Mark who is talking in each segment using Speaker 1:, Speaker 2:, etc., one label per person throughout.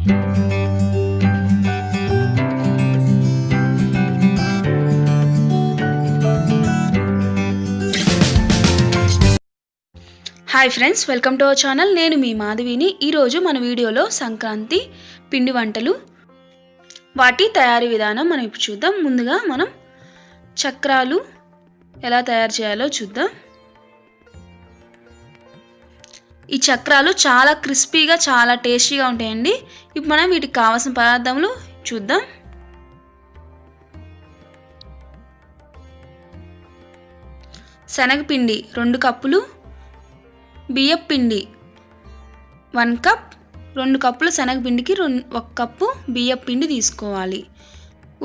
Speaker 1: Hi friends, welcome to our channel. నేను మీ మాధవిని. ఈరోజు మన వీడియోలో సంక్రాంతి పిండి వంటలు వాటి తయారీ విధానం మనం ఇప్పుడు చూద్దాం. ముందుగా మనం చక్రాలు ఎలా తయారు చేయాలో చూద్దాం. ఈ చక్రాలు చాలా క్రిస్పీగా చాలా టేస్టీగా ఉంటాయండి. ఇప్పుడు మనం వీటికి కావాల్సిన పదార్థాలు చూద్దాం. శనగపిండి 2 కప్పులు, బియ్యం పిండి 1 కప్, 2 కప్పుల శనగపిండికి 1 కప్పు బియ్యం పిండి తీసుకోవాలి.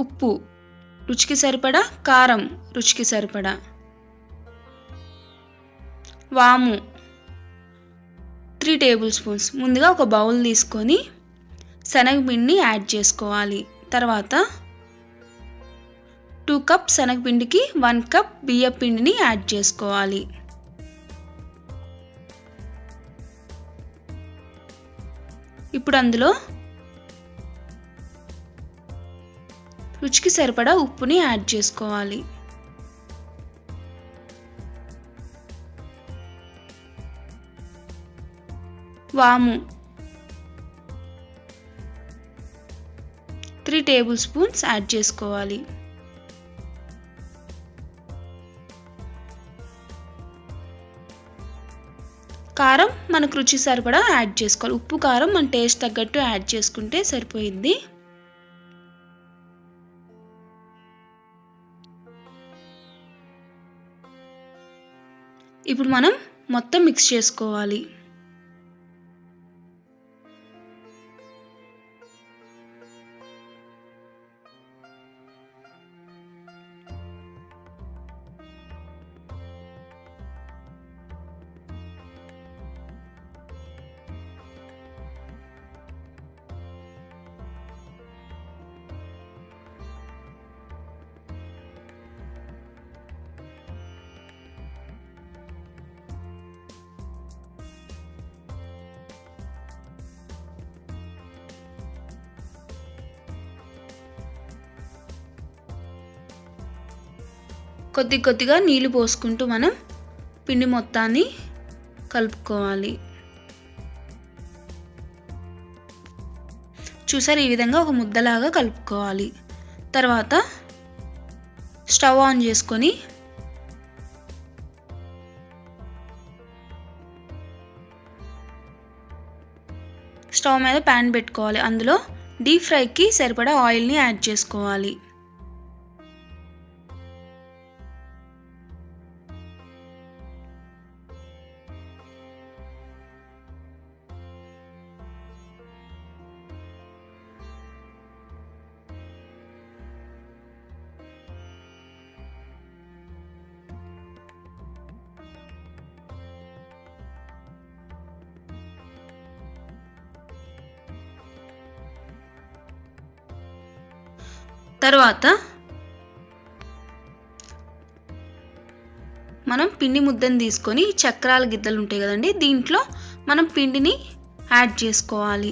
Speaker 1: ఉప్పు రుచికి సరిపడా, కారం రుచికి సరిపడా, వాము 3 టేబుల్ స్పూన్స్. ముందుగా ఒక బౌల్ తీసుకొని శనగపిండిని యాడ్ చేసుకోవాలి. తర్వాత 2 కప్ శనగపిండికి 1 కప్ బియ్యం పిండిని యాడ్ చేసుకోవాలి. ఇప్పుడు అందులో రుచికి సరిపడా ఉప్పుని యాడ్ చేసుకోవాలి. వాము 3 టేబుల్ స్పూన్స్ యాడ్ చేసుకోవాలి. కారం మనకు రుచి సరిపడా యాడ్ చేసుకోవాలి. ఉప్పు కారం మన టేస్ట్ తగ్గట్టు యాడ్ చేసుకుంటే సరిపోయింది. ఇప్పుడు మనం మొత్తం మిక్స్ చేసుకోవాలి. కొద్ది కొద్దిగా నీళ్లు పోసుకుంటూ మనం పిండి మొత్తాన్ని కలుపుకోవాలి. చూసారు, ఈ విధంగా ఒక ముద్దలాగా కలుపుకోవాలి. తర్వాత స్టవ్ ఆన్ చేసుకొని స్టవ్ మీద ప్యాన్ పెట్టుకోవాలి. అందులో డీప్ ఫ్రైకి సరిపడా ఆయిల్ని యాడ్ చేసుకోవాలి. తర్వాత మనం పిండి ముద్దను తీసుకొని చక్రాల గిద్దలు ఉంటాయి కదండి, దీంట్లో మనం పిండిని యాడ్ చేసుకోవాలి.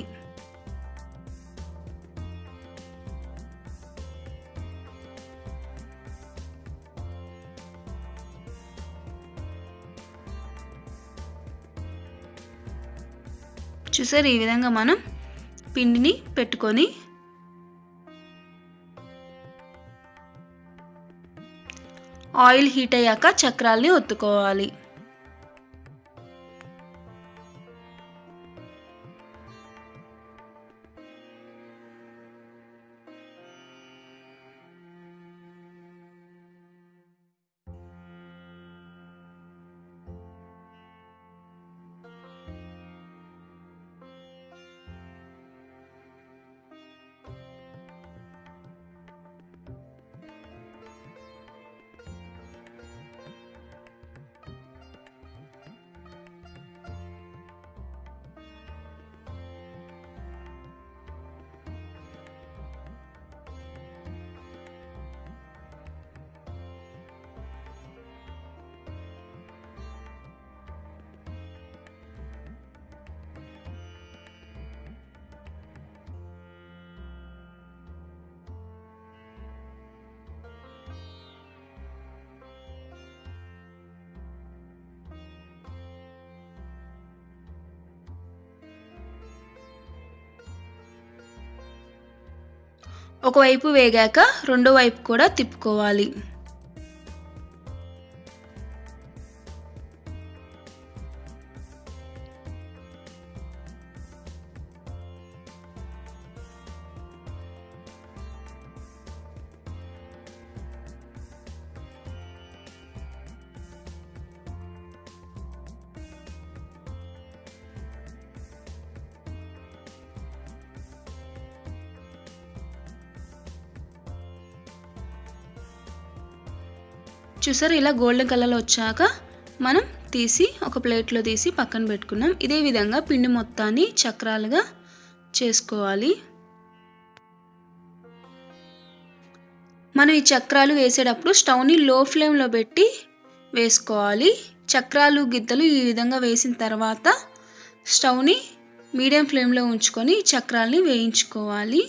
Speaker 1: చూసారు, ఈ విధంగా మనం పిండిని పెట్టుకొని ఆయిల్ హీట్ అయ్యాక చక్రాల్ని ఒత్తుకోవాలి. ఒకవైపు వేగాక రెండో వైపు కూడా తిప్పుకోవాలి. చూసారు, ఇలా గోల్డెన్ కలర్లో వచ్చాక మనం తీసి ఒక ప్లేట్లో తీసి పక్కన పెట్టుకున్నాం. ఇదే విధంగా పిండి మొత్తాన్ని చక్రాలుగా చేసుకోవాలి. మనం ఈ చక్రాలు వేసేటప్పుడు స్టవ్ని లో ఫ్లేమ్లో పెట్టి వేసుకోవాలి. చక్రాలు గిద్దలు ఈ విధంగా వేసిన తర్వాత స్టవ్ని మీడియం ఫ్లేమ్లో ఉంచుకొని చక్రాల్ని వేయించుకోవాలి.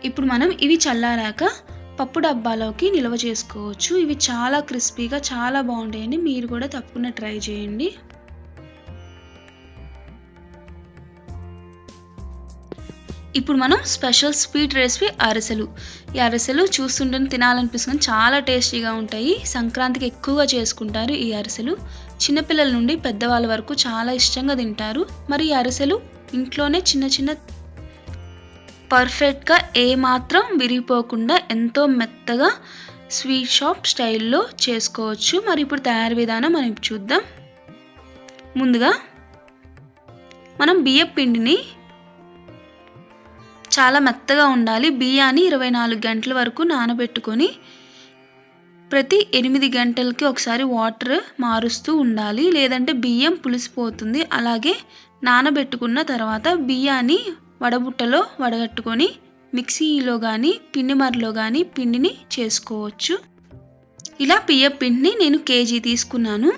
Speaker 1: ఇప్పుడు మనం ఇవి చల్లారాక పప్పు డబ్బాలోకి నిల్వ చేసుకోవచ్చు. ఇవి చాలా క్రిస్పీగా చాలా బాగుంటాయండి. మీరు కూడా తప్పకుండా ట్రై చేయండి. ఇప్పుడు మనం స్పెషల్ స్వీట్ రెసిపీ అరిసెలు. ఈ అరిసెలు చూస్తుంటే తినాలనిపిస్తుంది, చాలా టేస్టీగా ఉంటాయి. సంక్రాంతికి ఎక్కువగా చేసుకుంటారు ఈ అరిసెలు. చిన్నపిల్లల నుండి పెద్దవాళ్ళ వరకు చాలా ఇష్టంగా తింటారు. మరి ఈ అరిసెలు ఇంట్లోనే చిన్న చిన్న పర్ఫెక్ట్గా ఏమాత్రం విరిగిపోకుండా ఎంతో మెత్తగా స్వీట్ షాప్ స్టైల్లో చేసుకోవచ్చు. మరి ఇప్పుడు తయారీ విధానం మనం చూద్దాం. ముందుగా మనం బియ్యం పిండిని చాలా మెత్తగా ఉండాలి. బియ్యాన్ని 24 గంటల వరకు నానబెట్టుకొని ప్రతి 8 గంటలకి ఒకసారి వాటర్ మారుస్తూ ఉండాలి, లేదంటే బియ్యం పులిసిపోతుంది. అలాగే నానబెట్టుకున్న తర్వాత బియ్యాన్ని వడబుట్టలో వడగట్టుకొని మిక్సీలో కానీ పిండి మరలో కానీ పిండిని చేసుకోవచ్చు. ఇలా బియ్యం పిండిని నేను కేజీ తీసుకున్నాను.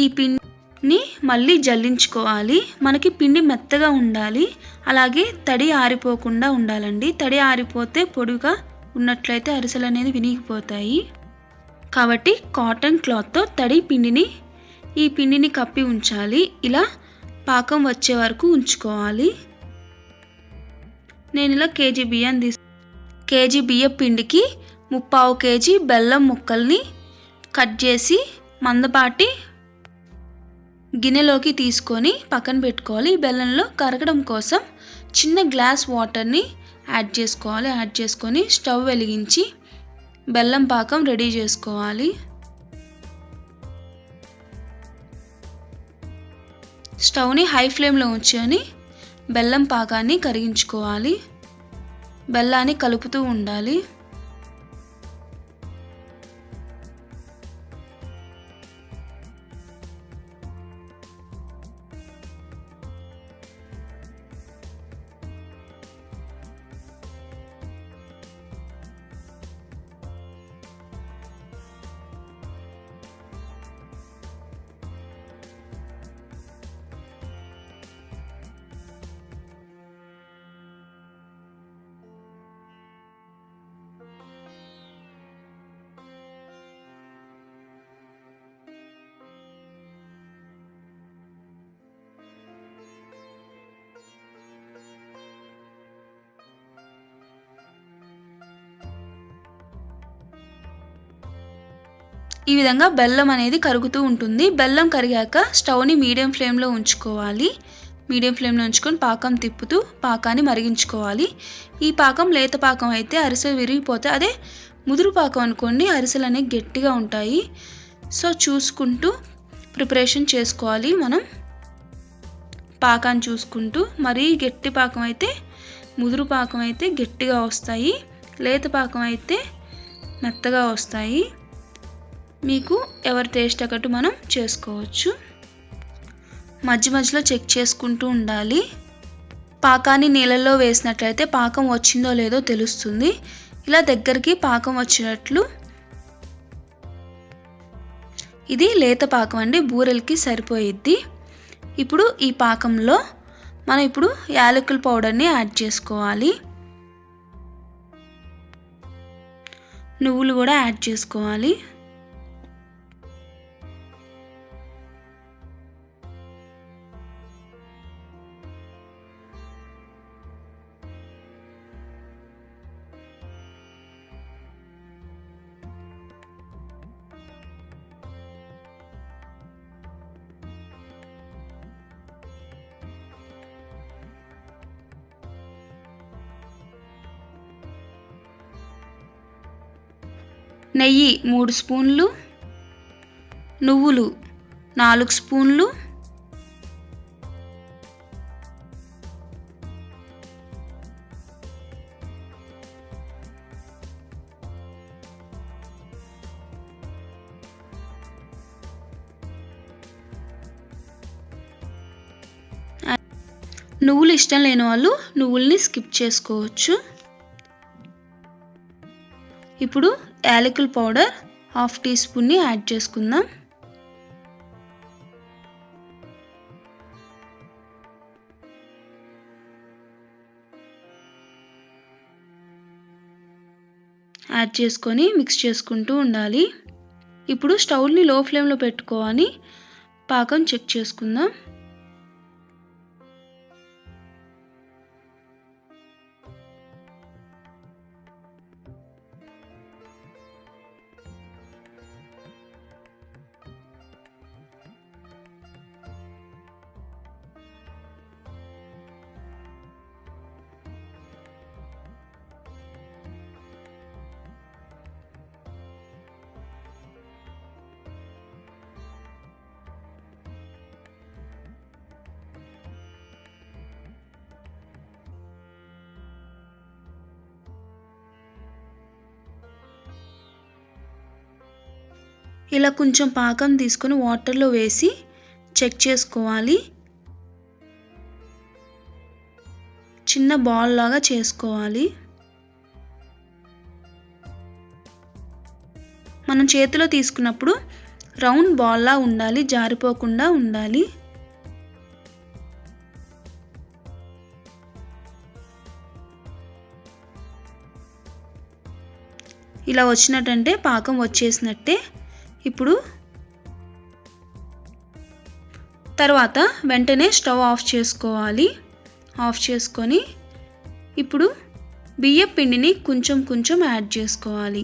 Speaker 1: ఈ పిండిని మళ్ళీ జల్లించుకోవాలి. మనకి పిండి మెత్తగా ఉండాలి, అలాగే తడి ఆరిపోకుండా ఉండాలండి. తడి ఆరిపోతే పొడిగా ఉన్నట్లయితే అరిసెలు అనేది వినిగిపోతాయి. కాబట్టి కాటన్ క్లాత్తో తడి ఈ పిండిని కప్పి ఉంచాలి. ఇలా పాకం వచ్చే వరకు ఉంచుకోవాలి. నేను ఇలా కేజీ బియ్యం పిండికి 3/4 కేజీ బెల్లం ముక్కల్ని కట్ చేసి మందపాటి గిన్నెలోకి తీసుకొని పక్కన పెట్టుకోవాలి. ఈ బెల్లంలో కరగడం కోసం చిన్న గ్లాస్ వాటర్ని యాడ్ చేసుకోవాలి. యాడ్ చేసుకొని స్టవ్ వెలిగించి బెల్లం పాకం రెడీ చేసుకోవాలి. స్టవ్ని హై ఫ్లేమ్లో ఉంచుకొని బెల్లం పాకాన్ని కరిగించుకోవాలి. బెల్లాన్ని కలుపుతూ ఉండాలి. ఈ విధంగా బెల్లం అనేది కరుగుతూ ఉంటుంది. బెల్లం కరిగాక స్టవ్ని మీడియం ఫ్లేమ్లో ఉంచుకోవాలి. మీడియం ఫ్లేమ్లో ఉంచుకొని పాకం తిప్పుతూ పాకాన్ని మరిగించుకోవాలి. ఈ పాకం లేత పాకం అయితే అరిసెలు విరిగిపోతాయి. అదే ముదురు పాకం అనుకోండి, అరిసెలు అనేవి గట్టిగా ఉంటాయి. సో చూసుకుంటూ ప్రిపరేషన్ చేసుకోవాలి. మనం పాకాన్ని చూసుకుంటూ, మరీ గట్టి పాకం అయితే ముదురు పాకం అయితే గట్టిగా వస్తాయి, లేత పాకం అయితే మెత్తగా వస్తాయి. మీకు ఎవరి టేస్ట్ తగ్గట్టు మనం చేసుకోవచ్చు. మధ్య మధ్యలో చెక్ చేసుకుంటూ ఉండాలి. పాకాన్ని నీళ్ళల్లో వేసినట్లయితే పాకం వచ్చిందో లేదో తెలుస్తుంది. ఇలా దగ్గరికి పాకం వచ్చినట్లు, ఇది లేత పాకం అండి, బూరెలకి సరిపోయిద్ది. ఇప్పుడు ఈ పాకంలో మనం ఇప్పుడు యాలకుల పౌడర్ని యాడ్ చేసుకోవాలి. నువ్వులు కూడా యాడ్ చేసుకోవాలి. నెయ్యి 3 స్పూన్లు, నువ్వులు 4 స్పూన్లు, నువ్వులు ఇష్టం లేని వాళ్ళు నువ్వుల్ని స్కిప్ చేసుకోవచ్చు. ఇప్పుడు యాలకుల పౌడర్ 1/2 టీ స్పూన్ని యాడ్ చేసుకుందాం. యాడ్ చేసుకొని మిక్స్ చేసుకుంటూ ఉండాలి. ఇప్పుడు స్టవ్ని లో ఫ్లేమ్లో పెట్టుకొని పాకం చెక్ చేసుకుందాం. ఇలా కొంచెం పాకం తీసుకొని వాటర్లో వేసి చెక్ చేసుకోవాలి. చిన్న బాల్ లాగా చేసుకోవాలి. మనం చేతిలో తీసుకున్నప్పుడు రౌండ్ బాల్ లా ఉండాలి, జారిపోకుండా ఉండాలి. ఇలా వచ్చినట్టంటే పాకం వచ్చేసినట్టే. ఇప్పుడు తర్వాత వెంటనే స్టవ్ ఆఫ్ చేసుకోవాలి. ఆఫ్ చేసుకొని ఇప్పుడు బియ్యం పిండిని కొంచెం కొంచెం యాడ్ చేసుకోవాలి.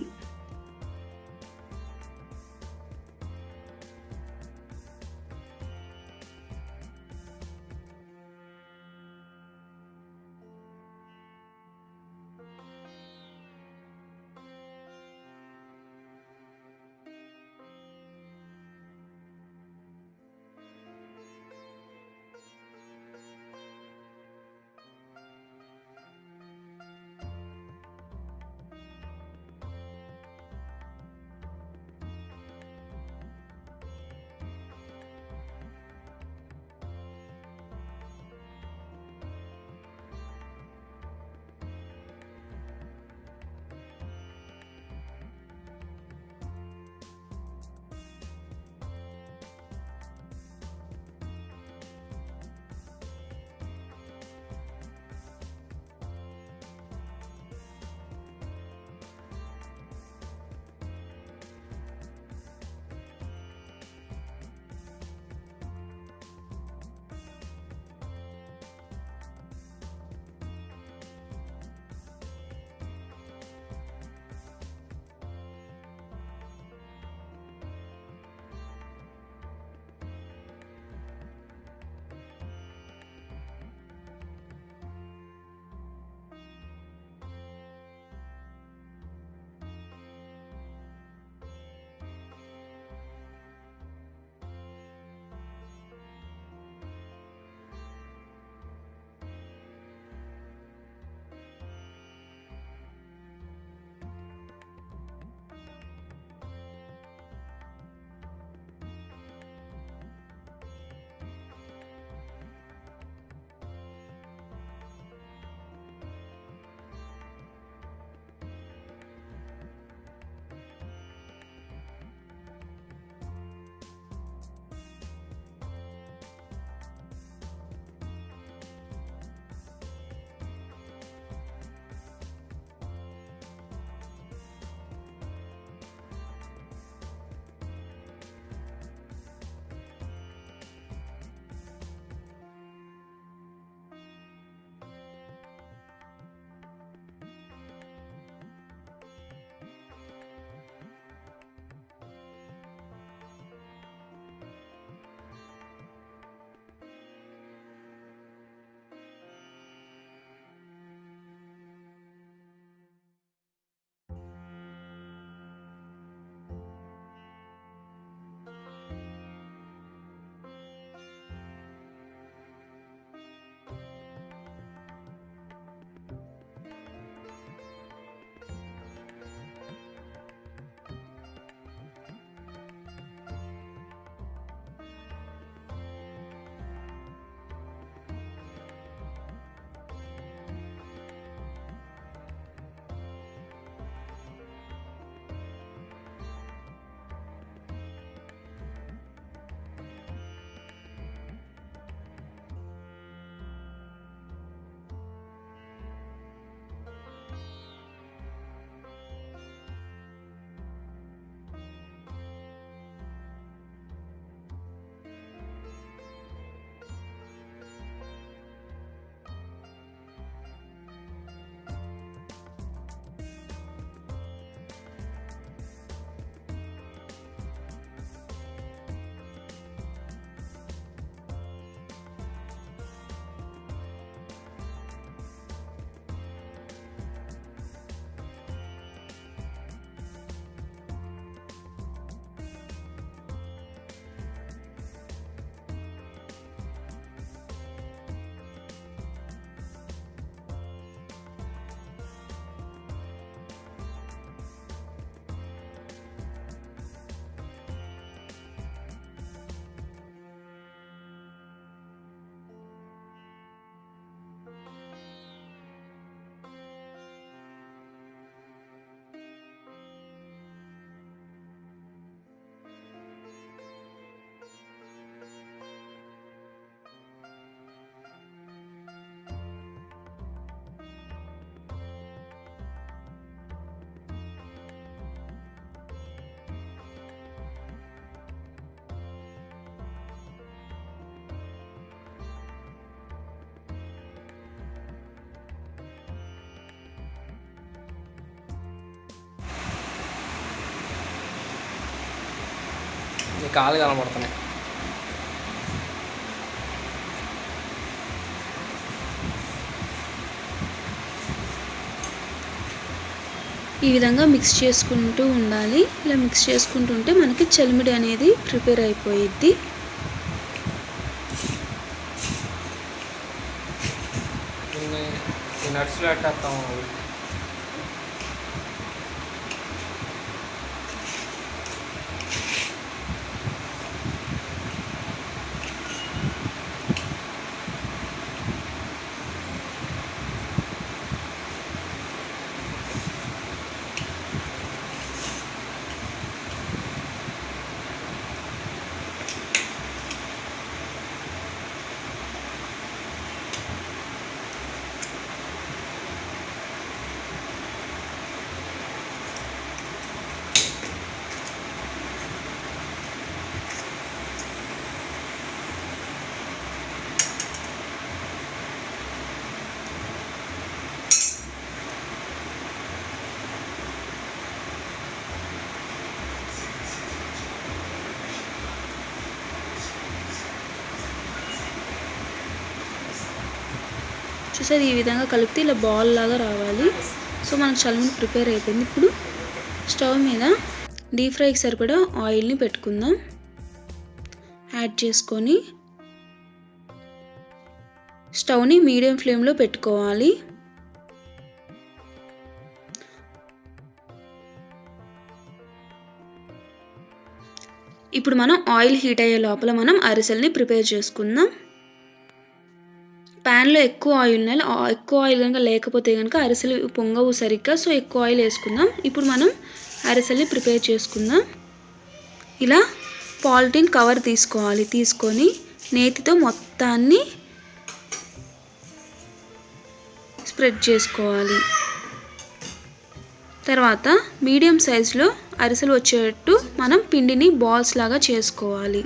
Speaker 2: నీ కాళ్ళు కనబడుతున్నాయి.
Speaker 1: ఈ విధంగా మిక్స్ చేసుకుంటూ ఉండాలి. ఇలా మిక్స్ చేసుకుంటుంటే మనకి చలిమిడి అనేది ప్రిపేర్ అయిపోయిద్ది.
Speaker 2: నట్స్లో పెట్టేస్తాము.
Speaker 1: చూసారు, ఈ విధంగా కలిపితే ఇలా బాల్ లాగా రావాలి. సో మనకు చలిమిడి ప్రిపేర్ అయిపోయింది. ఇప్పుడు స్టవ్ మీద డీప్ ఫ్రైకి సరిపడా ఆయిల్ని పెట్టుకుందాం. యాడ్ చేసుకొని స్టవ్ని మీడియం ఫ్లేమ్లో పెట్టుకోవాలి. ఇప్పుడు మనం ఆయిల్ హీట్ అయ్యే లోపల మనం అరిసెల్ని ప్రిపేర్ చేసుకుందాం. ప్యాన్లో ఎక్కువ ఆయిల్ కనుక లేకపోతే కనుక అరిసెలు పొంగవు సరిగ్గా. సో ఎక్కువ ఆయిల్ వేసుకుందాం. ఇప్పుడు మనం అరిసెల్ని ప్రిపేర్ చేసుకుందాం. ఇలా పాలిథిన్ కవర్ తీసుకోవాలి. తీసుకొని నేతితో మొత్తాన్ని స్ప్రెడ్ చేసుకోవాలి. తర్వాత మీడియం సైజులో అరిసెలు వచ్చేటట్టు మనం పిండిని బాల్స్ లాగా చేసుకోవాలి.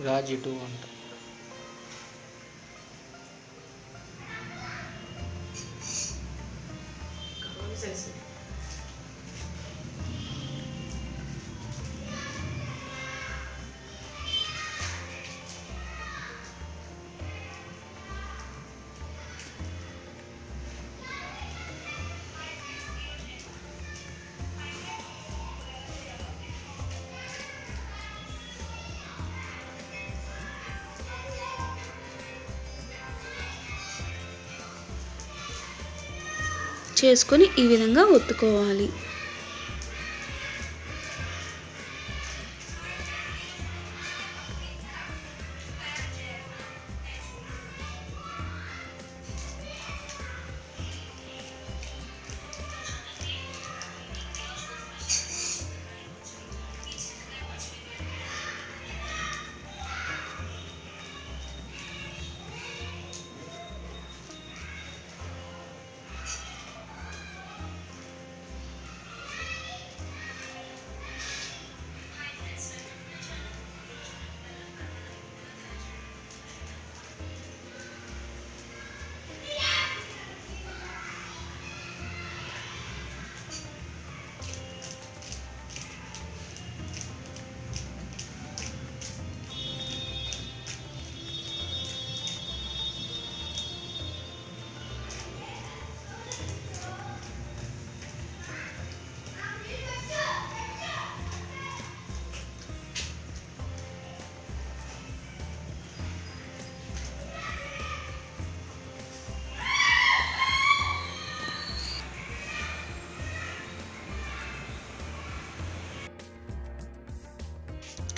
Speaker 2: రాజు అంట.
Speaker 1: చేసుకొని ఈ విధంగా ఒత్తుకోవాలి.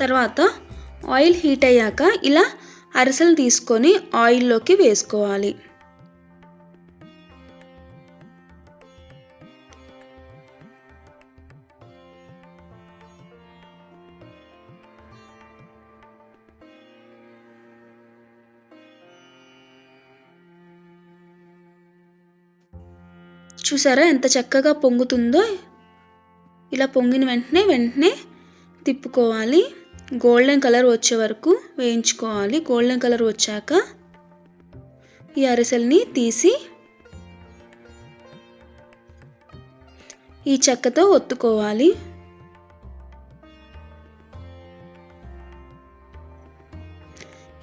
Speaker 1: తర్వాత ఆయిల్ హీట్ అయ్యాక ఇలా అరిసెలు తీసుకొని ఆయిల్లోకి వేసుకోవాలి. చూసారా ఎంత చక్కగా పొంగుతుందో. ఇలా పొంగిన వెంటనే తిప్పుకోవాలి. గోల్డెన్ కలర్ వచ్చే వరకు వేయించుకోవాలి. గోల్డెన్ కలర్ వచ్చాక ఈ అరిసెల్ని తీసి ఈ చెక్కతో ఒత్తుకోవాలి.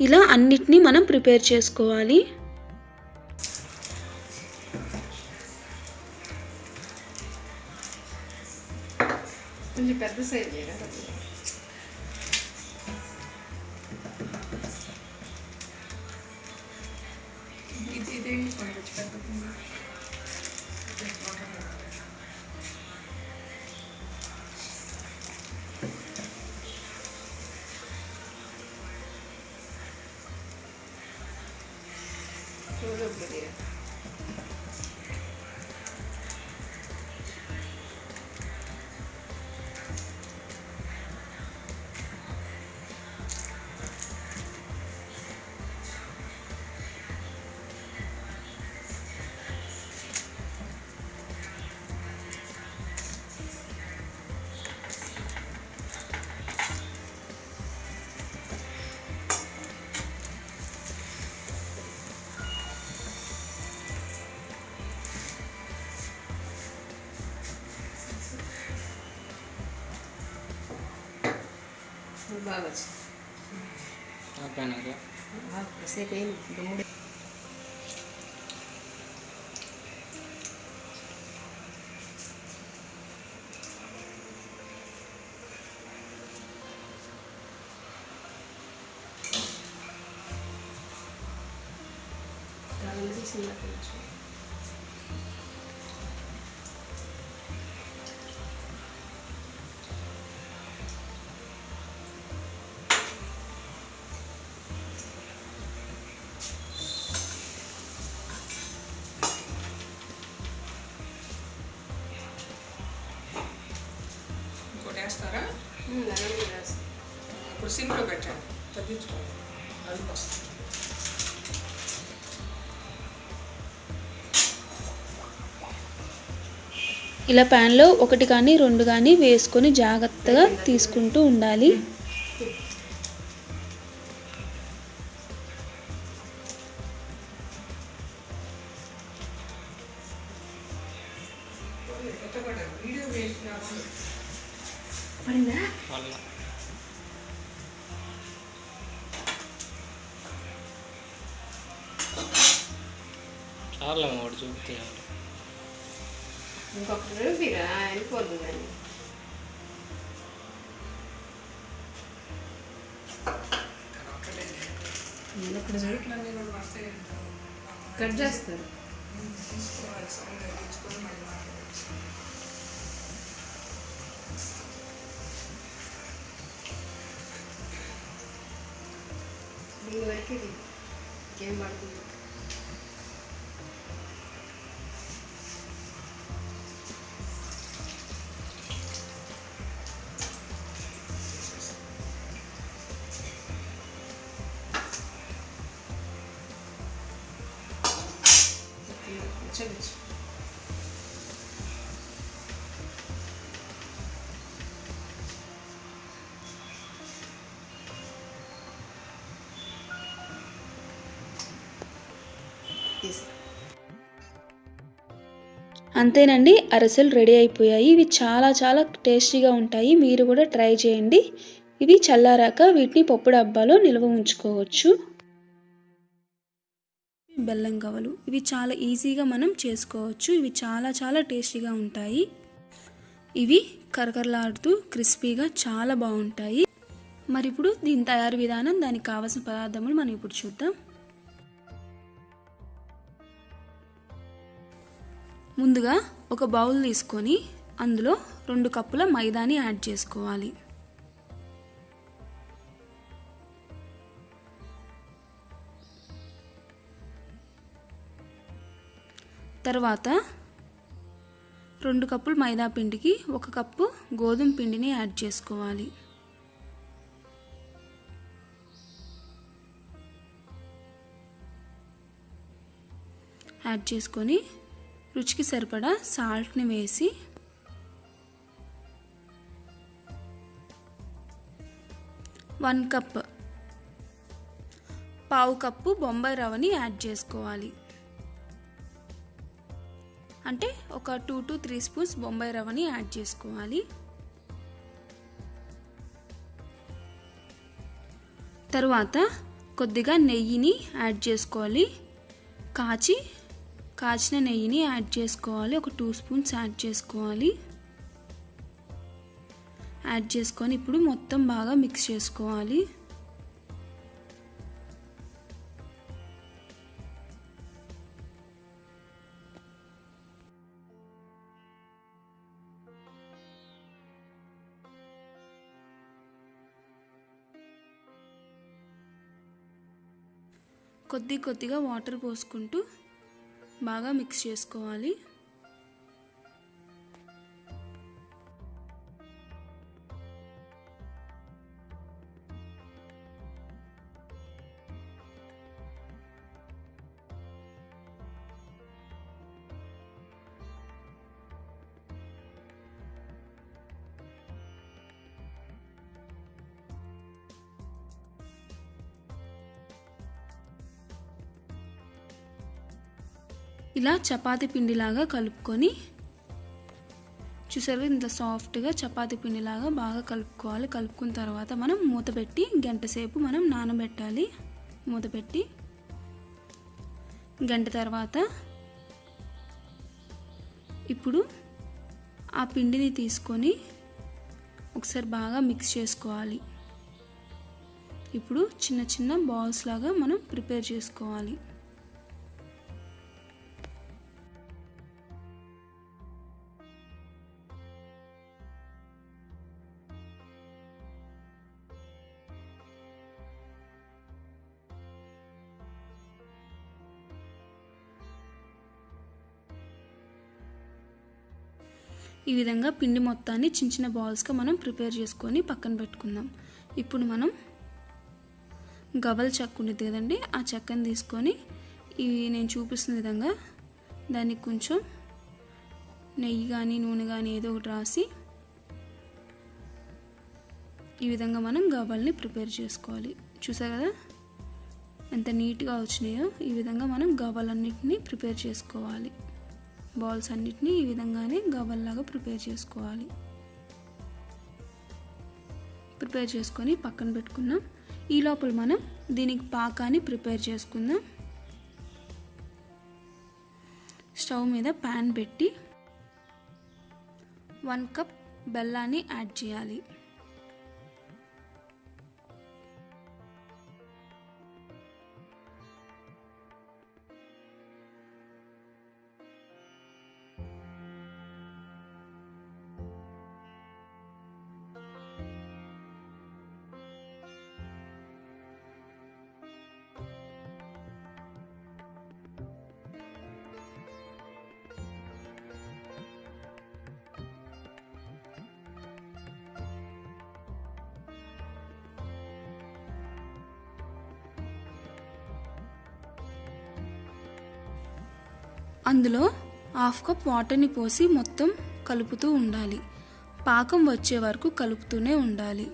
Speaker 1: ఇలా అన్నిటినీ మనం ప్రిపేర్ చేసుకోవాలి.
Speaker 3: కొంచెం పెద్ద సైజ్ ఇది కొంచెం పెద్ద చూడొద్దు. బాగా వచ్చింది. కాసేపు అయింది.
Speaker 4: వేస్తారా? ఇప్పుడు సిమ్లో పెట్టాను, తగ్గించుకోండి. అది వస్తుంది.
Speaker 1: ఇలా ప్యాన్లో ఒకటి కానీ రెండు కానీ వేసుకొని జాగ్రత్తగా తీసుకుంటూ ఉండాలి.
Speaker 4: వీడియో వేసిన
Speaker 3: పడిందా?
Speaker 2: చాలా వాడు చూపితే
Speaker 3: ఇంకొకటి రూపీరా వెళ్ళిపోద్దు దాన్ని. కట్ చేస్తారు.
Speaker 4: తీసుకోవాలి, సౌండ్ తగ్గించుకొని మళ్ళీ
Speaker 3: దీని వరకు ఏం పడుతుంది.
Speaker 1: అంతేనండి, అరిసెలు రెడీ అయిపోయాయి. ఇవి చాలా చాలా టేస్టీగా ఉంటాయి. మీరు కూడా ట్రై చేయండి. ఇవి చల్లారాక వీటిని పప్పు డబ్బాలో నిల్వ ఉంచుకోవచ్చు. బెల్లం గవ్వలు ఇవి చాలా ఈజీగా మనం చేసుకోవచ్చు. ఇవి చాలా చాలా టేస్టీగా ఉంటాయి. ఇవి కరకరలాడుతూ క్రిస్పీగా చాలా బాగుంటాయి. మరి ఇప్పుడు దీని తయారీ విధానం, దానికి కావాల్సిన పదార్థములు మనం ఇప్పుడు చూద్దాం. ముందుగా ఒక బౌల్ తీసుకొని అందులో 2 కప్పుల మైదాని యాడ్ చేసుకోవాలి. తర్వాత 2 కప్పులు మైదా పిండికి 1 కప్పు గోధుమ పిండిని యాడ్ చేసుకోవాలి. యాడ్ చేసుకొని రుచికి సరిపడా సాల్ట్ని వేసి 1 కప్ పావు కప్పు బొంబాయి రవ్వని యాడ్ చేసుకోవాలి. అంటే ఒక 2 to 3 స్పూన్స్ బొంబాయి రవ్వని యాడ్ చేసుకోవాలి. తరువాత కొద్దిగా నెయ్యిని యాడ్ చేసుకోవాలి. కాచిన నెయ్యిని యాడ్ చేసుకోవాలి. ఒక 2 స్పూన్స్ యాడ్ చేసుకోవాలి. యాడ్ చేసుకొని ఇప్పుడు మొత్తం బాగా మిక్స్ చేసుకోవాలి. కొద్దిగా వాటర్ పోసుకుంటూ బాగా మిక్స్ చేసుకోవాలి. ఇలా చపాతీ పిండిలాగా కలుపుకొని చూసారు, ఇంత సాఫ్ట్గా చపాతీ పిండిలాగా బాగా కలుపుకోవాలి. కలుపుకున్న తర్వాత మనం మూత పెట్టి గంట సేపు మనం నానబెట్టాలి. మూత పెట్టి గంట తర్వాత ఇప్పుడు ఆ పిండిని తీసుకొని ఒకసారి బాగా మిక్స్ చేసుకోవాలి. ఇప్పుడు చిన్న చిన్న బాల్స్ లాగా మనం ప్రిపేర్ చేసుకోవాలి. ఈ విధంగా పిండి మొత్తాన్ని చిన్న చిన్న బాల్స్గా మనం ప్రిపేర్ చేసుకొని పక్కన పెట్టుకుందాం. ఇప్పుడు మనం గవల్ చెక్క ఉండేది కదండి, ఆ చెక్కని తీసుకొని నేను చూపిస్తున్న విధంగా దానికి కొంచెం నెయ్యి కానీ నూనె కానీ ఏదో ఒకటి రాసి ఈ విధంగా మనం గవల్ని ప్రిపేర్ చేసుకోవాలి. చూసారు కదా ఎంత నీట్గా వచ్చినాయో. ఈ విధంగా మనం గవలన్నిటిని ప్రిపేర్ చేసుకోవాలి. బాల్స్ అన్నిటినీ ఈ విధంగానే గవ్వల్లాగా ప్రిపేర్ చేసుకోవాలి. ప్రిపేర్ చేసుకొని పక్కన పెట్టుకున్నాం. ఈ లోపల మనం దీనికి పాకాన్ని ప్రిపేర్ చేసుకుందాం. స్టవ్ మీద ప్యాన్ పెట్టి 1 కప్ బెల్లాన్ని యాడ్ చేయాలి. అందులో 1/2 కప్ వాటర్ని పోసి మొత్తం కలుపుతూ ఉండాలి. పాకం వచ్చే వరకు కలుపుతూనే ఉండాలి.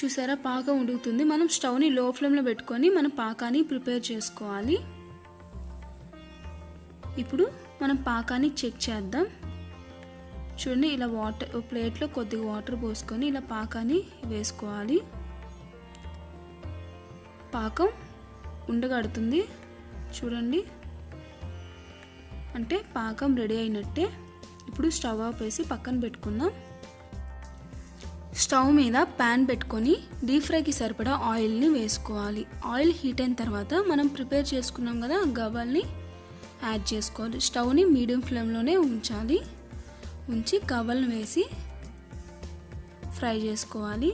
Speaker 1: చూసారా పాకం ఉడుకుతుంది. మనం స్టవ్ని లో ఫ్లేమ్లో పెట్టుకొని మనం పాకాన్ని ప్రిపేర్ చేసుకోవాలి. ఇప్పుడు మనం పాకాన్ని చెక్ చేద్దాం. చూడండి, ఇలా వాటర్ ప్లేట్లో కొద్దిగా వాటర్ పోసుకొని ఇలా పాకాన్ని వేసుకోవాలి. పాకం ఉండగడుతుంది చూడండి, అంటే పాకం రెడీ అయినట్టే. ఇప్పుడు స్టవ్ ఆఫ్ వేసి పక్కన పెట్టుకుందాం. స్టవ్ మీద ప్యాన్ పెట్టుకొని డీప్ ఫ్రైకి సరిపడా ఆయిల్ని వేసుకోవాలి. ఆయిల్ హీట్ అయిన తర్వాత మనం ప్రిపేర్ చేసుకున్నాం కదా గవ్వల్ని యాడ్ చేసుకోవాలి. స్టవ్ని మీడియం ఫ్లేమ్లోనే ఉంచాలి. ఉంచి గవ్వలను వేసి ఫ్రై చేసుకోవాలి.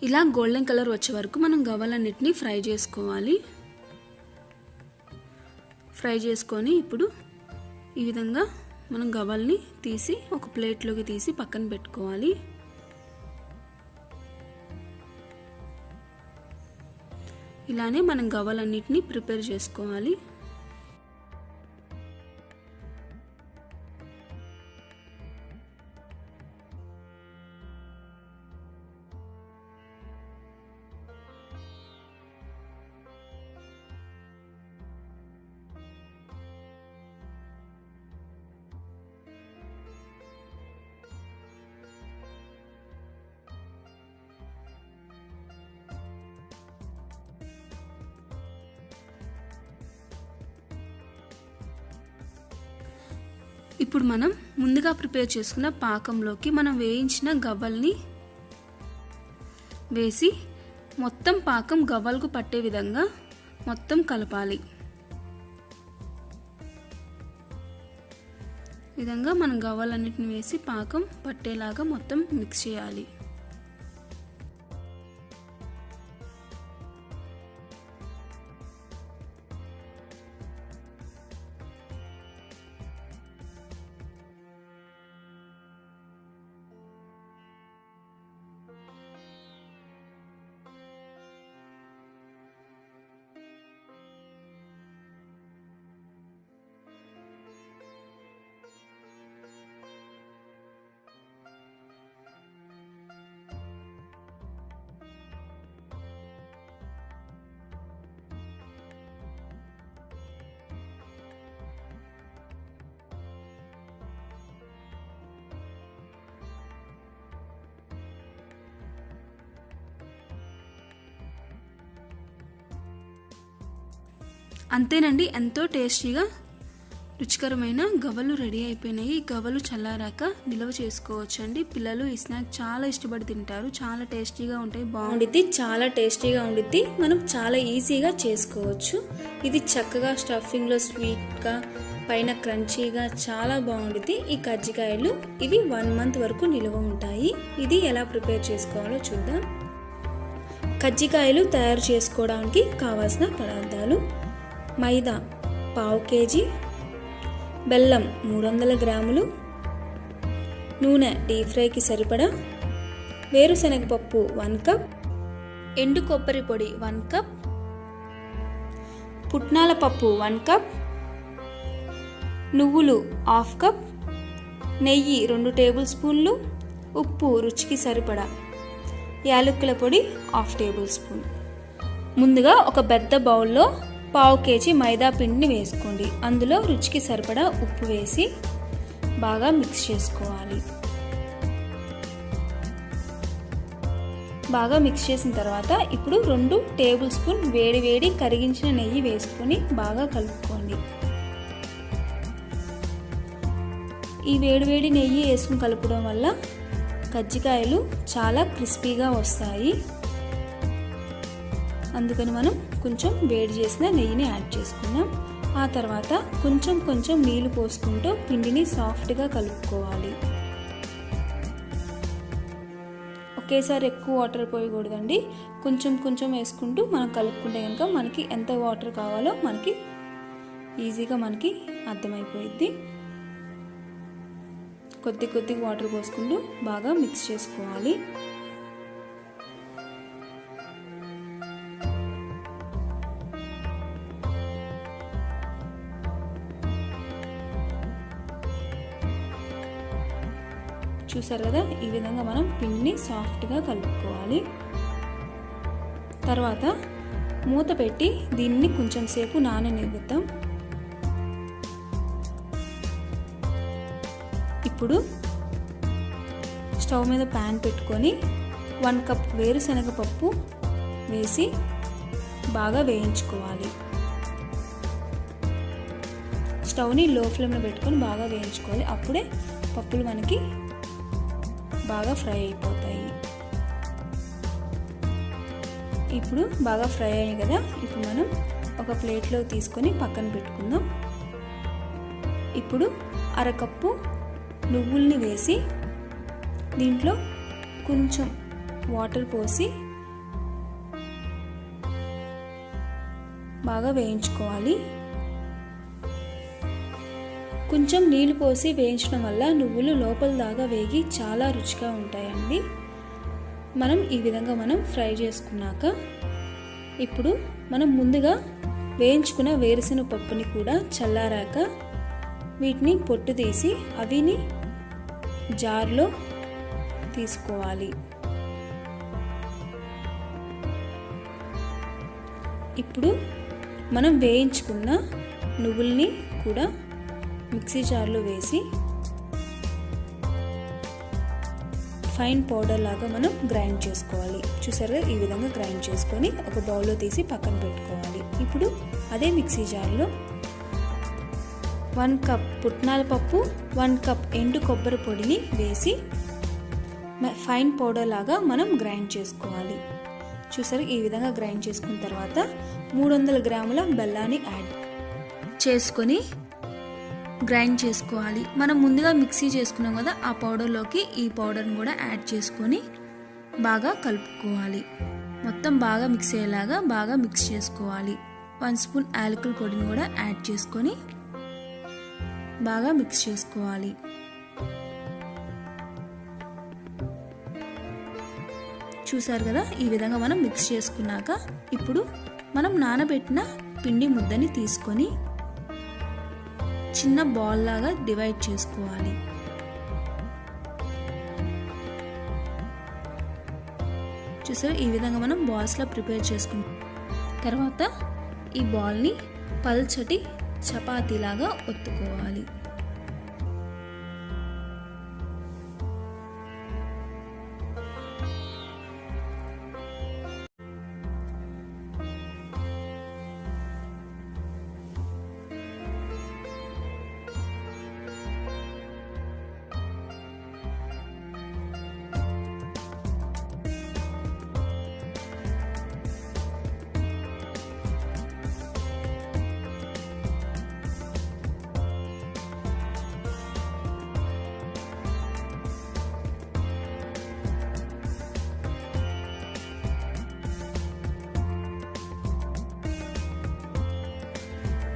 Speaker 1: ఇలా గోల్డెన్ కలర్ వచ్చే వరకు మనం గవ్వలన్నిటిని ఫ్రై చేసుకోవాలి. ఫ్రై చేసుకొని ఇప్పుడు ఈ విధంగా మనం గవ్వల్ని తీసి ఒక ప్లేట్లోకి తీసి పక్కన పెట్టుకోవాలి. ఇలానే మనం గవ్వలన్నిటిని ప్రిపేర్ చేసుకోవాలి. ఇప్పుడు మనం ముందుగా ప్రిపేర్ చేసుకున్న పాకంలోకి మనం వేయించిన గవ్వల్ని వేసి మొత్తం పాకం గవ్వలకు పట్టే విధంగా మొత్తం కలపాలి. ఈ విధంగా మనం గవ్వలన్నిటిని వేసి పాకం పట్టేలాగా మొత్తం మిక్స్ చేయాలి. అంతేనండి, ఎంతో టేస్టీగా రుచికరమైన గవ్వలు రెడీ అయిపోయినాయి. ఈ గవ్వలు చల్లారాక నిల్వ చేసుకోవచ్చు అండి. పిల్లలు ఈ స్నాక్ చాలా ఇష్టపడి తింటారు. చాలా టేస్టీగా ఉంటాయి, బాగుండిద్ది, చాలా టేస్టీగా ఉండిద్ది. మనం చాలా ఈజీగా చేసుకోవచ్చు. ఇది చక్కగా స్టఫింగ్లో స్వీట్గా, పైన క్రంచీగా చాలా బాగుండిద్ది. ఈ కజ్జికాయలు ఇవి 1 మంత్ వరకు నిల్వ ఉంటాయి. ఇది ఎలా ప్రిపేర్ చేసుకోవాలో చూద్దాం. కజ్జికాయలు తయారు చేసుకోవడానికి కావాల్సిన పదార్థాలు: మైదా పావు కేజీ, బెల్లం 300 గ్రాములు, నూనె డీప్ ఫ్రైకి సరిపడా, వేరుశనగపప్పు 1 కప్, ఎండు కొబ్బరి పొడి 1 కప్, పుట్నాల పప్పు 1 కప్, నువ్వులు 1/2 కప్, నెయ్యి 2 టేబుల్ స్పూన్లు, ఉప్పు రుచికి సరిపడా, యాలకుల పొడి 1/2 టేబుల్ స్పూన్. ముందుగా ఒక పెద్ద బౌల్లో పావు కేజీ మైదా పిండిని వేసుకోండి. అందులో రుచికి సరిపడా ఉప్పు వేసి బాగా మిక్స్ చేసుకోవాలి. బాగా మిక్స్ చేసిన తర్వాత ఇప్పుడు 2 టేబుల్ స్పూన్ వేడి వేడి కరిగించిన నెయ్యి వేసుకొని బాగా కలుపుకోండి. ఈ వేడివేడి నెయ్యి వేసుకుని కలపడం వల్ల కజ్జికాయలు చాలా క్రిస్పీగా వస్తాయి. అందుకని మనం కొంచెం వేడి చేసిన నెయ్యిని యాడ్ చేసుకున్నాం. ఆ తర్వాత కొంచెం కొంచెం నీళ్లు పోసుకుంటూ పిండిని సాఫ్ట్గా కలుపుకోవాలి. ఒకేసారి ఎక్కువ వాటర్ పోయకూడదండి. కొంచెం కొంచెం వేసుకుంటూ మనం కలుపుకుంటే కనుక మనకి ఎంత వాటర్ కావాలో మనకి ఈజీగా అర్థమైపోయిద్ది. కొద్ది వాటర్ పోసుకుంటూ బాగా మిక్స్ చేసుకోవాలి. చూసారు కదా, ఈ విధంగా మనం పిండిని సాఫ్ట్గా కలుపుకోవాలి. తర్వాత మూత పెట్టి దీన్ని కొంచెం సేపు నాననివ్వుతాం. ఇప్పుడు స్టవ్ మీద ప్యాన్ పెట్టుకొని 1 కప్ వేరుశనగపప్పు వేసి బాగా వేయించుకోవాలి. స్టవ్ని లో ఫ్లేమ్లో పెట్టుకొని బాగా వేయించుకోవాలి. అప్పుడే పప్పులు మనకి బాగా ఫ్రై అయిపోతాయి. ఇప్పుడు బాగా ఫ్రై అయ్యాయి కదా, ఇప్పుడు మనం ఒక ప్లేట్లో తీసుకొని పక్కన పెట్టుకుందాం. ఇప్పుడు 1/2 కప్పు నువ్వుల్ని వేసి దీంట్లో కొంచెం వాటర్ పోసి బాగా వేయించుకోవాలి. కొంచెం నీళ్లు పోసి వేయించడం వల్ల నువ్వులు లోపల దాకా వేగి చాలా రుచిగా ఉంటాయండి. ఈ విధంగా మనం ఫ్రై చేసుకున్నాక ఇప్పుడు మనం ముందుగా వేయించుకున్న వేరుశనగ పప్పుని కూడా చల్లారాక వీటిని పొట్టు తీసి అవిని జార్లో తీసుకోవాలి. ఇప్పుడు మనం వేయించుకున్న నువ్వుల్ని కూడా మిక్సీ జార్లో వేసి ఫైన్ పౌడర్ లాగా మనం గ్రైండ్ చేసుకోవాలి. చూసారుగా, ఈ విధంగా గ్రైండ్ చేసుకొని ఒక బౌల్లో తీసి పక్కన పెట్టుకోవాలి. ఇప్పుడు అదే మిక్సీ జార్లో 1 కప్ పుట్నాల పప్పు, 1 కప్ ఎండు కొబ్బరి పొడిని వేసి ఫైన్ పౌడర్ లాగా మనం గ్రైండ్ చేసుకోవాలి. చూసారు, ఈ విధంగా గ్రైండ్ చేసుకున్న తర్వాత 300 గ్రాముల బెల్లాన్ని యాడ్ చేసుకొని గ్రైండ్ చేసుకోవాలి. మనం ముందుగా మిక్సీ చేసుకున్నాం కదా, ఆ పౌడర్లోకి ఈ పౌడర్ని కూడా యాడ్ చేసుకొని బాగా కలుపుకోవాలి. మొత్తం బాగా మిక్స్ అయ్యేలాగా బాగా మిక్స్ చేసుకోవాలి. 1 స్పూన్ యాలకుల పొడిని కూడా యాడ్ చేసుకొని బాగా మిక్స్ చేసుకోవాలి. చూసారు కదా, ఈ విధంగా మనం మిక్స్ చేసుకున్నాక ఇప్పుడు మనం నానబెట్టిన పిండి ముద్దని తీసుకొని చిన్న బాల్ లాగా డివైడ్ చేసుకోవాలి. చూసారు, ఈ విధంగా మనం బాల్స్లా ప్రిపేర్ చేసుకున్న తర్వాత ఈ బాల్ని పల్చటి చపాతీలాగా ఒత్తుకోవాలి.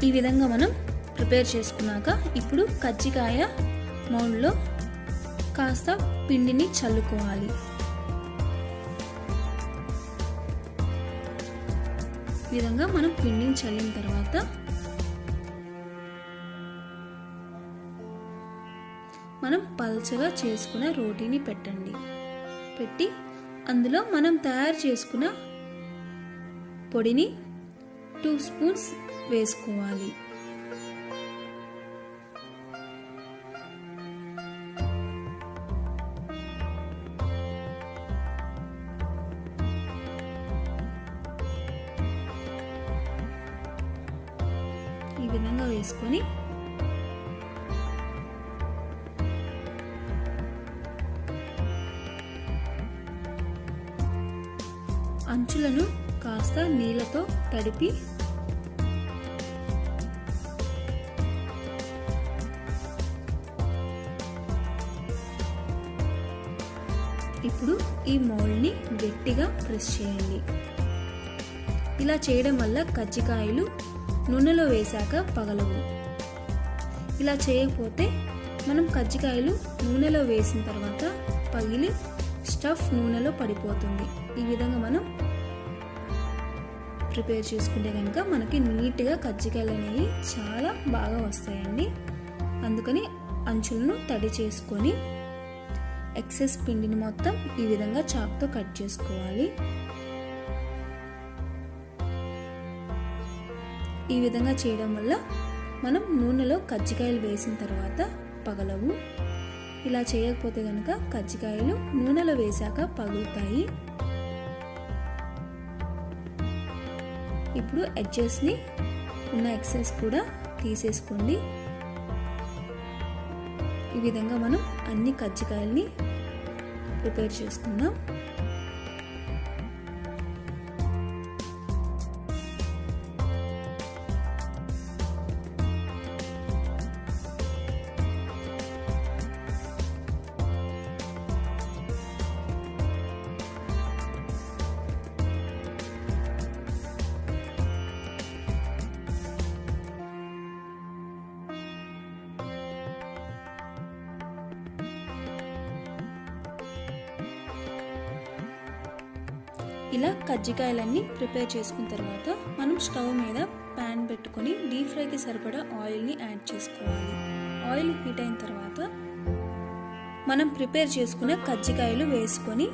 Speaker 1: ఈ విధంగా మనం ప్రిపేర్ చేసుకున్నాక ఇప్పుడు కజ్జికాయ మౌల్డ్లో కాస్త పిండిని చల్లుకోవాలి. ఈ విధంగా మనం పిండిని చల్లిన తర్వాత మనం పల్చగా చేసుకున్న రోటీని పెట్టి అందులో మనం తయారు చేసుకున్న పొడిని 2 స్పూన్స్ వేసుకోవాలి. ఈ విధంగా వేసుకొని అంచులను కాస్త నీళ్ళతో తడిపి ఇప్పుడు ఈ మౌల్డ్ని గట్టిగా ప్రెస్ చేయండి. ఇలా చేయడం వల్ల కజ్జికాయలు నూనెలో వేశాక పగలవు. ఇలా చేయకపోతే మనం కజ్జికాయలు నూనెలో వేసిన తర్వాత పగిలి స్టఫ్ నూనెలో పడిపోతుంది. ఈ విధంగా మనం ప్రిపేర్ చేసుకుంటే కనుక మనకి నీట్గా కజ్జికాయలు అనేవి చాలా బాగా వస్తాయండి. అందుకని అంచులను తడి చేసుకొని ఎక్సెస్ పిండిని మొత్తం ఈ విధంగా చాక్తో కట్ చేసుకోవాలి. ఈ విధంగా చేయడం వల్ల మనం నూనెలో కజ్జికాయలు వేసిన తర్వాత పగలవు. ఇలా చేయకపోతే కనుక కజ్జికాయలు నూనెలో వేశాక పగులుతాయి. ఇప్పుడు ఎడ్జెస్ని ఉన్న ఎక్సెస్ కూడా తీసేసుకోండి. ఈ విధంగా మనం అన్ని కజ్జికాయల్ని ప్రిపేర్ చేసుకుందాం. ఇలా కజ్జికాయలన్నీ ప్రిపేర్ చేసుకున్న తర్వాత మనం స్టవ్ మీద ప్యాన్ పెట్టుకొని డీప్ ఫ్రైకి సరిపడా ఆయిల్ని యాడ్ చేసుకోవాలి. ఆయిల్ హీట్ అయిన తర్వాత మనం ప్రిపేర్ చేసుకున్న కజ్జికాయలు వేసుకొని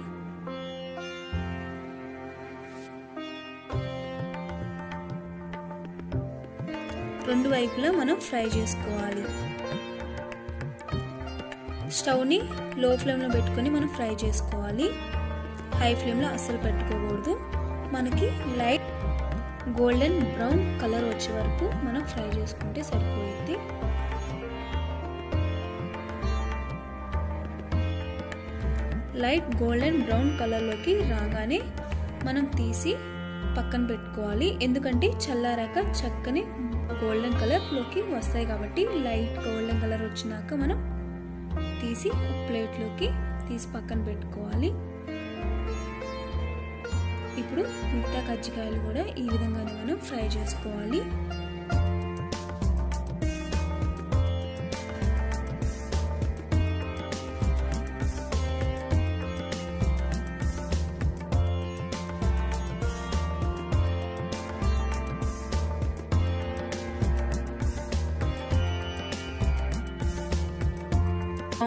Speaker 1: రెండు వైపులా మనం ఫ్రై చేసుకోవాలి. స్టవ్ని లో ఫ్లేమ్లో పెట్టుకొని మనం ఫ్రై చేసుకోవాలి. హై ఫ్లేమ్లో అస్సలు పెట్టుకోకూడదు. మనకి లైట్ గోల్డెన్ బ్రౌన్ కలర్ వచ్చే వరకు మనం ఫ్రై చేసుకుంటే సరిపోయింది. లైట్ గోల్డెన్ బ్రౌన్ కలర్లోకి రాగానే మనం తీసి పక్కన పెట్టుకోవాలి. ఎందుకంటే చల్లారాక చక్కని గోల్డెన్ కలర్లోకి వస్తాయి కాబట్టి లైట్ గోల్డెన్ కలర్ వచ్చినాక మనం తీసి ప్లేట్లోకి తీసి పక్కన పెట్టుకోవాలి. ఇప్పుడు మిగతా కజ్జికాయలు కూడా ఈ విధంగానే మనం ఫ్రై చేసుకోవాలి.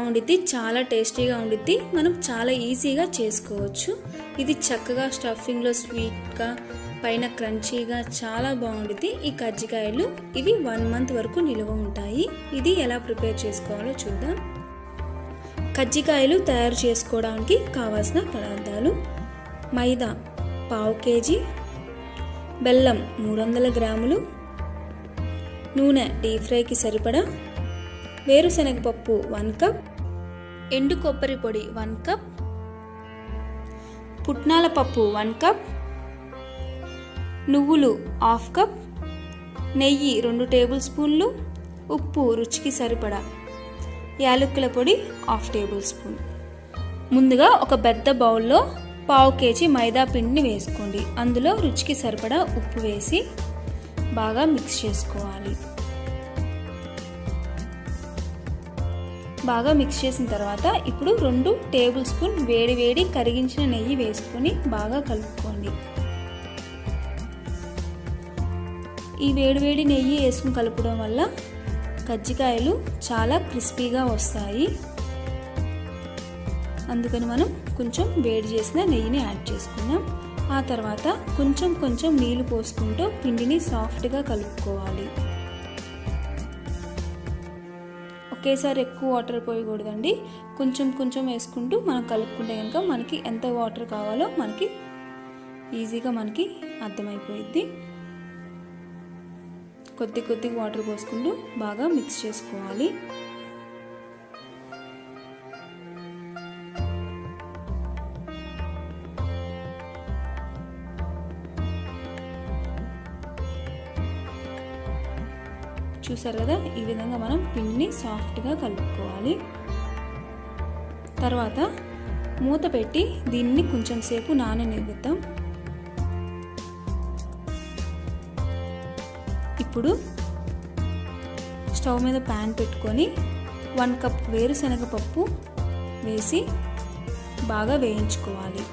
Speaker 1: ఉండిద్ది, చాలా టేస్టీగా ఉండిద్ది. మనం చాలా ఈజీగా చేసుకోవచ్చు. ఇది చక్కగా స్టఫింగ్లో స్వీట్గా పైన క్రంచీగా చాలా బాగుండిద్ది. ఈ కజ్జికాయలు ఇవి 1 మంత్ వరకు నిల్వ ఉంటాయి. ఇది ఎలా ప్రిపేర్ చేసుకోవాలో చూద్దాం. కజ్జికాయలు తయారు చేసుకోవడానికి కావాల్సిన పదార్థాలు: మైదా 1/2 kg, బెల్లం 300 గ్రాములు, నూనె డీప్ ఫ్రైకి సరిపడా, వేరుశనగపప్పు 1 కప్, ఎండు కొబ్బరి పొడి 1 కప్, పుట్నాల పప్పు 1 కప్, నువ్వులు 1/2 కప్, నెయ్యి 2 టేబుల్ స్పూన్లు, ఉప్పు రుచికి సరిపడా, యాలకుల పొడి 1/2 టేబుల్ స్పూన్. ముందుగా ఒక పెద్ద బౌల్లో 1/2 kg మైదా పిండిని వేసుకోండి. అందులో రుచికి సరిపడా ఉప్పు వేసి బాగా మిక్స్ చేసుకోవాలి. బాగా మిక్స్ చేసిన తర్వాత ఇప్పుడు 2 టేబుల్ స్పూన్ వేడి వేడి కరిగించిన నెయ్యి వేసుకొని బాగా కలుపుకోండి. ఈ వేడి వేడి నెయ్యి వేసుకుని కలపడం వల్ల కజ్జికాయలు చాలా క్రిస్పీగా వస్తాయి. అందుకని మనం కొంచెం వేడి చేసిన నెయ్యిని యాడ్ చేసుకున్నాం. ఆ తర్వాత కొంచెం కొంచెం నీళ్లు పోసుకుంటూ పిండిని సాఫ్ట్గా కలుపుకోవాలి. ఒకేసారి ఎక్కువ వాటర్ పోయకూడదండి. కొంచెం కొంచెం వేసుకుంటూ మనం కలుపుకుంటే కనుక మనకి ఎంత వాటర్ కావాలో మనకి ఈజీగా మనకి అర్థమైపోయిద్ది. కొద్ది కొద్దిగా వాటర్ పోసుకుంటూ బాగా మిక్స్ చేసుకోవాలి. చూసారు కదా, ఈ విధంగా మనం పిండిని సాఫ్ట్గా కలుపుకోవాలి. తర్వాత మూత పెట్టి దీన్ని కొంచెం సేపు నాననివ్వుతాం. ఇప్పుడు స్టవ్ మీద ప్యాన్ పెట్టుకొని 1 కప్ వేరుశనగ పప్పు వేసి బాగా వేయించుకోవాలి.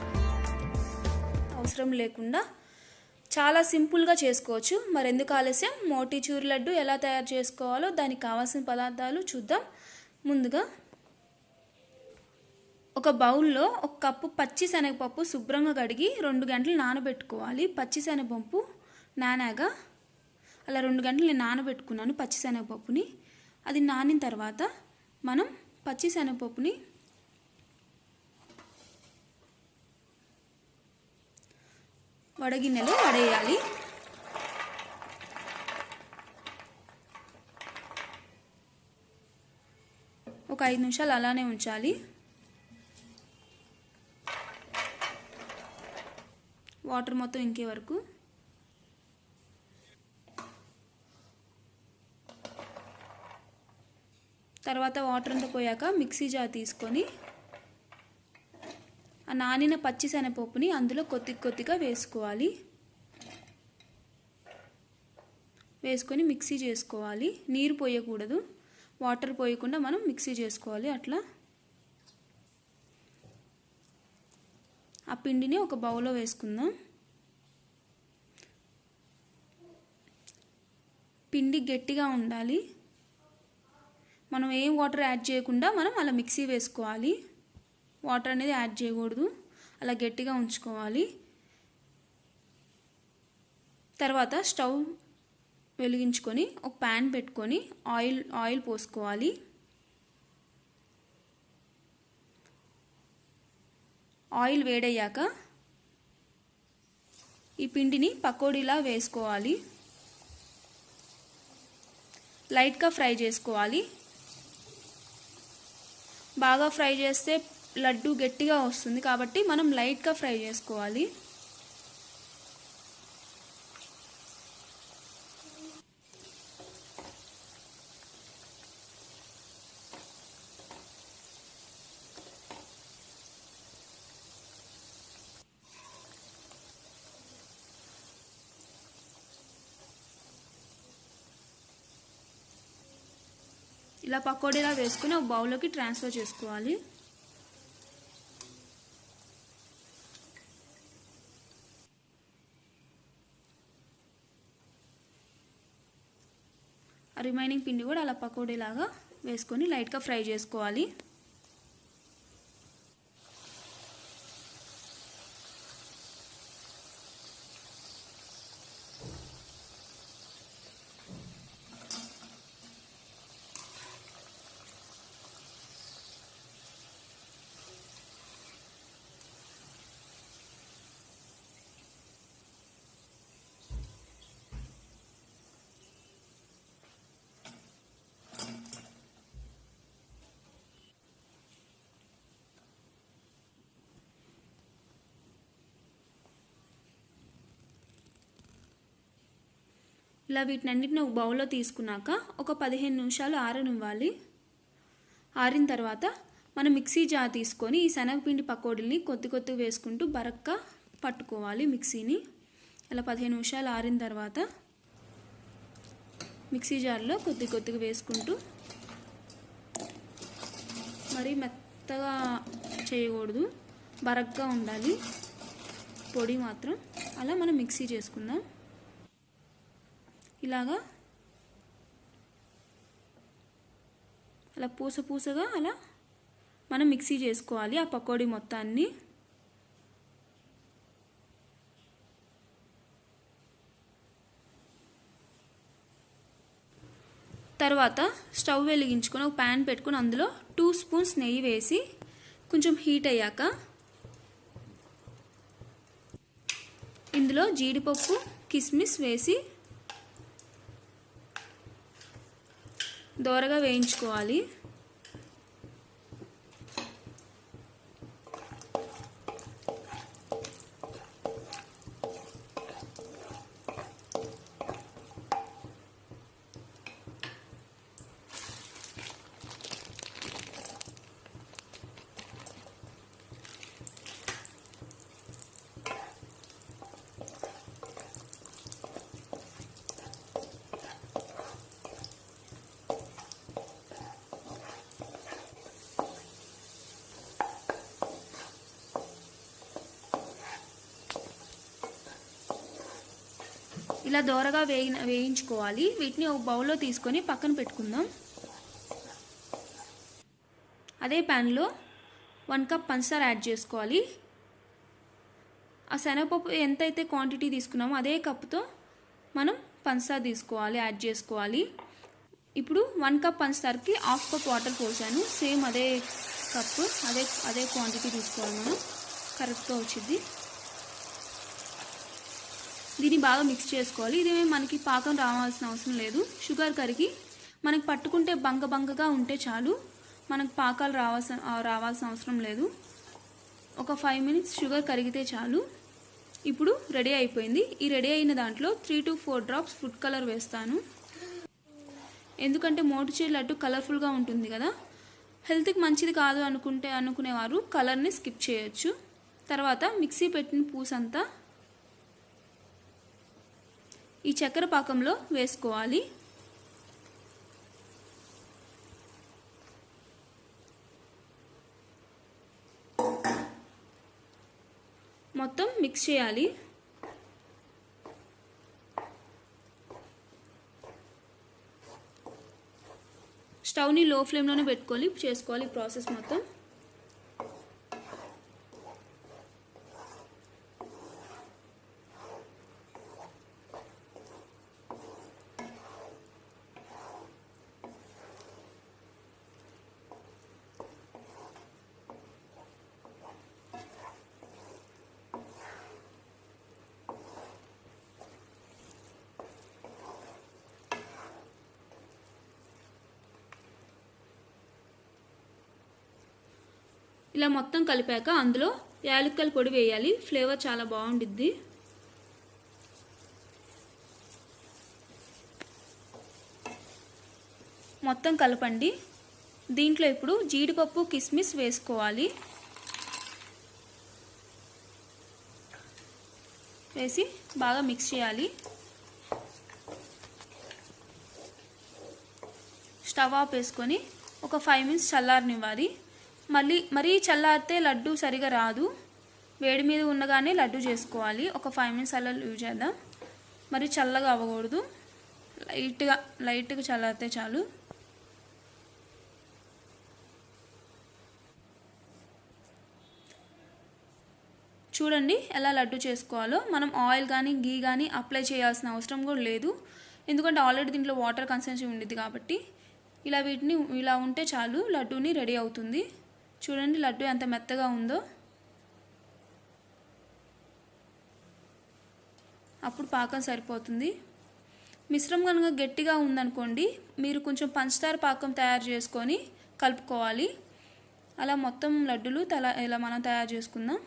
Speaker 1: అవసరం లేకుండా చాలా సింపుల్గా చేసుకోవచ్చు. మరెందుకు ఆలస్యం, మోతీచూర్ లడ్డు ఎలా తయారు చేసుకోవాలో దానికి కావాల్సిన పదార్థాలు చూద్దాం. ముందుగా ఒక బౌల్లో 1 కప్పు పచ్చి శనగపప్పు శుభ్రంగా కడిగి 2 గంటలు నానబెట్టుకోవాలి. పచ్చి శనగపప్పు నానాగా అలా 2 గంటలు నేను నానబెట్టుకున్నాను పచ్చి శనగపప్పుని. అది నానిన తర్వాత మనం పచ్చి శనగపప్పుని వడగిన్నెలో వడేయాలి. ఒక 5 నిమిషాలు అలానే ఉంచాలి. వాటర్ మొత్తం ఇంకే వరకు. తర్వాత వాటర్ అంతా పోయాక మిక్సీ జార్ తీసుకొని ఆ నానిన పచ్చి శనగపప్పుని అందులో కొద్ది కొద్దిగా వేసుకోవాలి. వేసుకొని మిక్సీ చేసుకోవాలి. నీరు పోయకూడదు, వాటర్ పోయకుండా మనం మిక్సీ చేసుకోవాలి. అట్లా ఆ పిండిని ఒక బౌల్లో వేసుకుందాం. పిండి గట్టిగా ఉండాలి. మనం ఏం వాటర్ యాడ్ చేయకుండా మనం అలా మిక్సీ వేసుకోవాలి. వాటర్ అనేది యాడ్ చేయకూడదు, అలా గట్టిగా ఉంచుకోవాలి. తర్వాత స్టవ్ వెలిగించుకొని ఒక ప్యాన్ పెట్టుకొని ఆయిల్ పోసుకోవాలి. ఆయిల్ వేడయ్యాక ఈ పిండిని పకోడీలా వేసుకోవాలి. లైట్గా ఫ్రై చేసుకోవాలి. బాగా ఫ్రై చేస్తే లడ్డు గట్టిగా వస్తుంది కాబట్టి మనం లైట్గా ఫ్రై చేసుకోవాలి. ఇలా పకోడీలా వేసుకుని ఒక బౌల్లోకి ట్రాన్స్ఫర్ చేసుకోవాలి. రిమైనింగ్ పిండి కూడా అలా పకోడీలాగా వేసుకొని లైట్గా ఫ్రై చేసుకోవాలి. ఇలా వీటినన్నిటిని ఒక బౌల్లో తీసుకున్నాక ఒక 15 నిమిషాలు ఆరనివ్వాలి. ఆరిన తర్వాత మనం మిక్సీ జార్ తీసుకొని ఈ శనగపిండి పకోడీని కొద్ది కొద్దిగా వేసుకుంటూ బరక్గా పట్టుకోవాలి మిక్సీని. ఇలా 15 నిమిషాలు ఆరిన తర్వాత మిక్సీ జార్లో కొద్ది కొద్దిగా వేసుకుంటూ, మరీ మెత్తగా చేయకూడదు, బరగ్గా ఉండాలి పొడి మాత్రం. అలా మనం మిక్సీ చేసుకుందాం. ఇలాగా అలా పూసగా అలా మనం మిక్సీ చేసుకోవాలి ఆ పకోడీ మొత్తాన్ని. తర్వాత స్టవ్ వెలిగించుకొని ఒక ప్యాన్ పెట్టుకొని అందులో 2 స్పూన్స్ నెయ్యి వేసి కొంచెం హీట్ అయ్యాక ఇందులో జీడిపప్పు, కిస్మిస్ వేసి దోరగా వేయించుకోవాలి. ఇలా దోరగా వేయించుకోవాలి. వీటిని ఒక బౌల్లో తీసుకొని పక్కన పెట్టుకుందాం. అదే ప్యాన్లో 1 కప్ పంచదార యాడ్ చేసుకోవాలి. ఆ శనగపప్పు ఎంతైతే క్వాంటిటీ తీసుకున్నామో అదే కప్తో మనం పంచదార తీసుకోవాలి, యాడ్ చేసుకోవాలి. ఇప్పుడు 1 కప్ పంచదారకి 1/2 కప్ వాటర్ పోసాను. సేమ్ అదే కప్పు అదే క్వాంటిటీ తీసుకోవాలి మనం, కరెక్ట్గా వచ్చింది. దీన్ని బాగా మిక్స్ చేసుకోవాలి. ఇదేమీ మనకి పాకం రావాల్సిన అవసరం లేదు. షుగర్ కరిగి మనకి పట్టుకుంటే బంగగా ఉంటే చాలు, మనకు పాకాలు రావాల్సిన అవసరం లేదు. ఒక 5 మినిట్స్ షుగర్ కరిగితే చాలు. ఇప్పుడు రెడీ అయిపోయింది. ఈ రెడీ అయిన దాంట్లో 3 to 4 డ్రాప్స్ ఫుడ్ కలర్ వేస్తాను. ఎందుకంటే మోటిచూర్ లడ్డు కలర్ఫుల్గా ఉంటుంది కదా, హెల్త్కి మంచిది కాదు అనుకునేవారు కలర్ని స్కిప్ చేయొచ్చు. తర్వాత మిక్సీ పెట్టిన పూసంతా ఈ చక్కెర పాకంలో వేసుకోవాలి. మొత్తం మిక్స్ చేయాలి. స్టవ్ని లో ఫ్లేమ్లోనే చేసుకోవాలి ప్రాసెస్ మొత్తం. ఇలా మొత్తం కలిపాక అందులో యాలక్కల పొడి వేయాలి. ఫ్లేవర్ చాలా బాగుంటుంది. మొత్తం కలపండి. దీంట్లో ఇప్పుడు జీడిపప్పు, కిస్మిస్ వేసుకోవాలి. వేసి బాగా మిక్స్ చేయాలి. స్టవ్ ఆఫ్ వేసుకొని ఒక 5 మినిట్స్ చల్లారనివ్వాలి. మరీ చల్లారితే లడ్డు సరిగా రాదు. వేడి మీద ఉండగానే లడ్డు చేసుకోవాలి. ఒక 5 మినిట్స్ అలా యూజ్ చేద్దాం. మరి చల్లగా అవ్వకూడదు, లైట్గా చల్లారితే చాలు. చూడండి ఎలా లడ్డు చేసుకోవాలో. మనం ఆయిల్ కానీ గీ కానీ అప్లై చేయాల్సిన అవసరం కూడా లేదు, ఎందుకంటే ఆల్రెడీ దీంట్లో వాటర్ కన్సిస్టెన్సీ ఉండిద్ది కాబట్టి. ఇలా ఉంటే చాలు, లడ్డూని రెడీ అవుతుంది. చూడండి లడ్డు ఎంత మెత్తగా ఉందో. అప్పుడు పాకం సరిపోతుంది. మిశ్రమం కనుక గట్టిగా ఉందనుకోండి, మీరు కొంచెం పంచదార పాకం తయారు చేసుకొని కలుపుకోవాలి. అలా మొత్తం లడ్డులు ఇలా మనం తయారు చేసుకుందాం.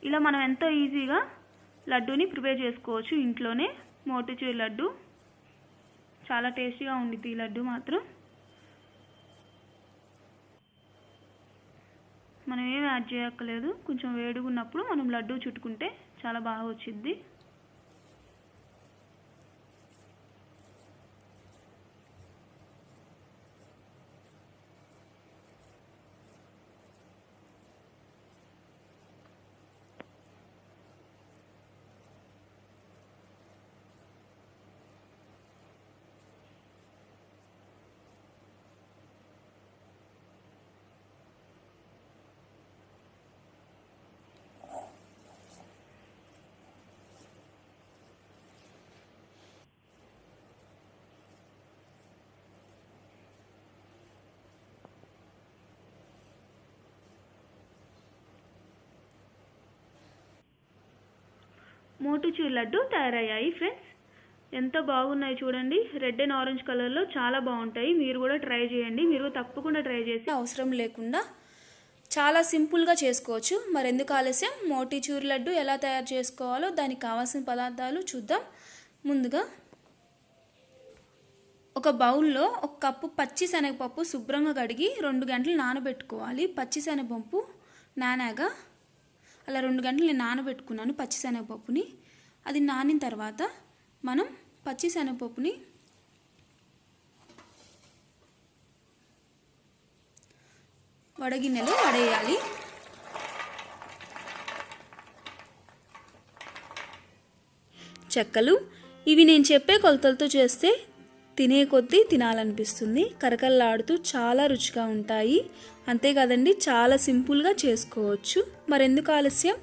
Speaker 1: ఇలా మనం ఎంతో ఈజీగా లడ్డూని ప్రిపేర్ చేసుకోవచ్చు ఇంట్లోనే. మోటిచూర్ లడ్డు చాలా టేస్టీగా ఉండిద్ది. ఈ లడ్డు మాత్రం మనం ఏమి యాడ్ చేయక్కర్లేదు. కొంచెం వేడిగా ఉన్నప్పుడు మనం లడ్డు చుట్టుకుంటే చాలా బాగా వచ్చింది. మోటిచూర్ లడ్డు తయారయ్యాయి ఫ్రెండ్స్. ఎంత బాగున్నాయి చూడండి. రెడ్ అండ్ ఆరెంజ్ కలర్లో చాలా బాగుంటాయి. మీరు కూడా ట్రై చేయండి. మీరు తప్పకుండా ట్రై చేసి అవసరం లేకుండా చాలా సింపుల్గా చేసుకోవచ్చు. మరెందుకు ఆలస్యం, మోటిచూర్ లడ్డు ఎలా తయారు చేసుకోవాలో దానికి కావాల్సిన పదార్థాలు చూద్దాం. ముందుగా ఒక బౌల్లో 1 కప్పు పచ్చి శనగపప్పు శుభ్రంగా కడిగి 2 గంటలు నానబెట్టుకోవాలి. పచ్చి శనగపప్పు నానాగా అలా 2 గంటలు నేను నానబెట్టుకున్నాను పచ్చి శనగపప్పుని. అది నానిన తర్వాత మనం పచ్చి శనగపప్పుని వడగిన్నెలో వడేయాలి. చెక్కలు ఇవి నేను చెప్పే కొలతలతో చేస్తే తినే కొద్దీ తినాలనిపిస్తుంది. కరకరలాడుతూ చాలా రుచిగా ఉంటాయి. అంతేకాదండి, చాలా సింపుల్గా చేసుకోవచ్చు. మరెందుకు ఆలస్యం,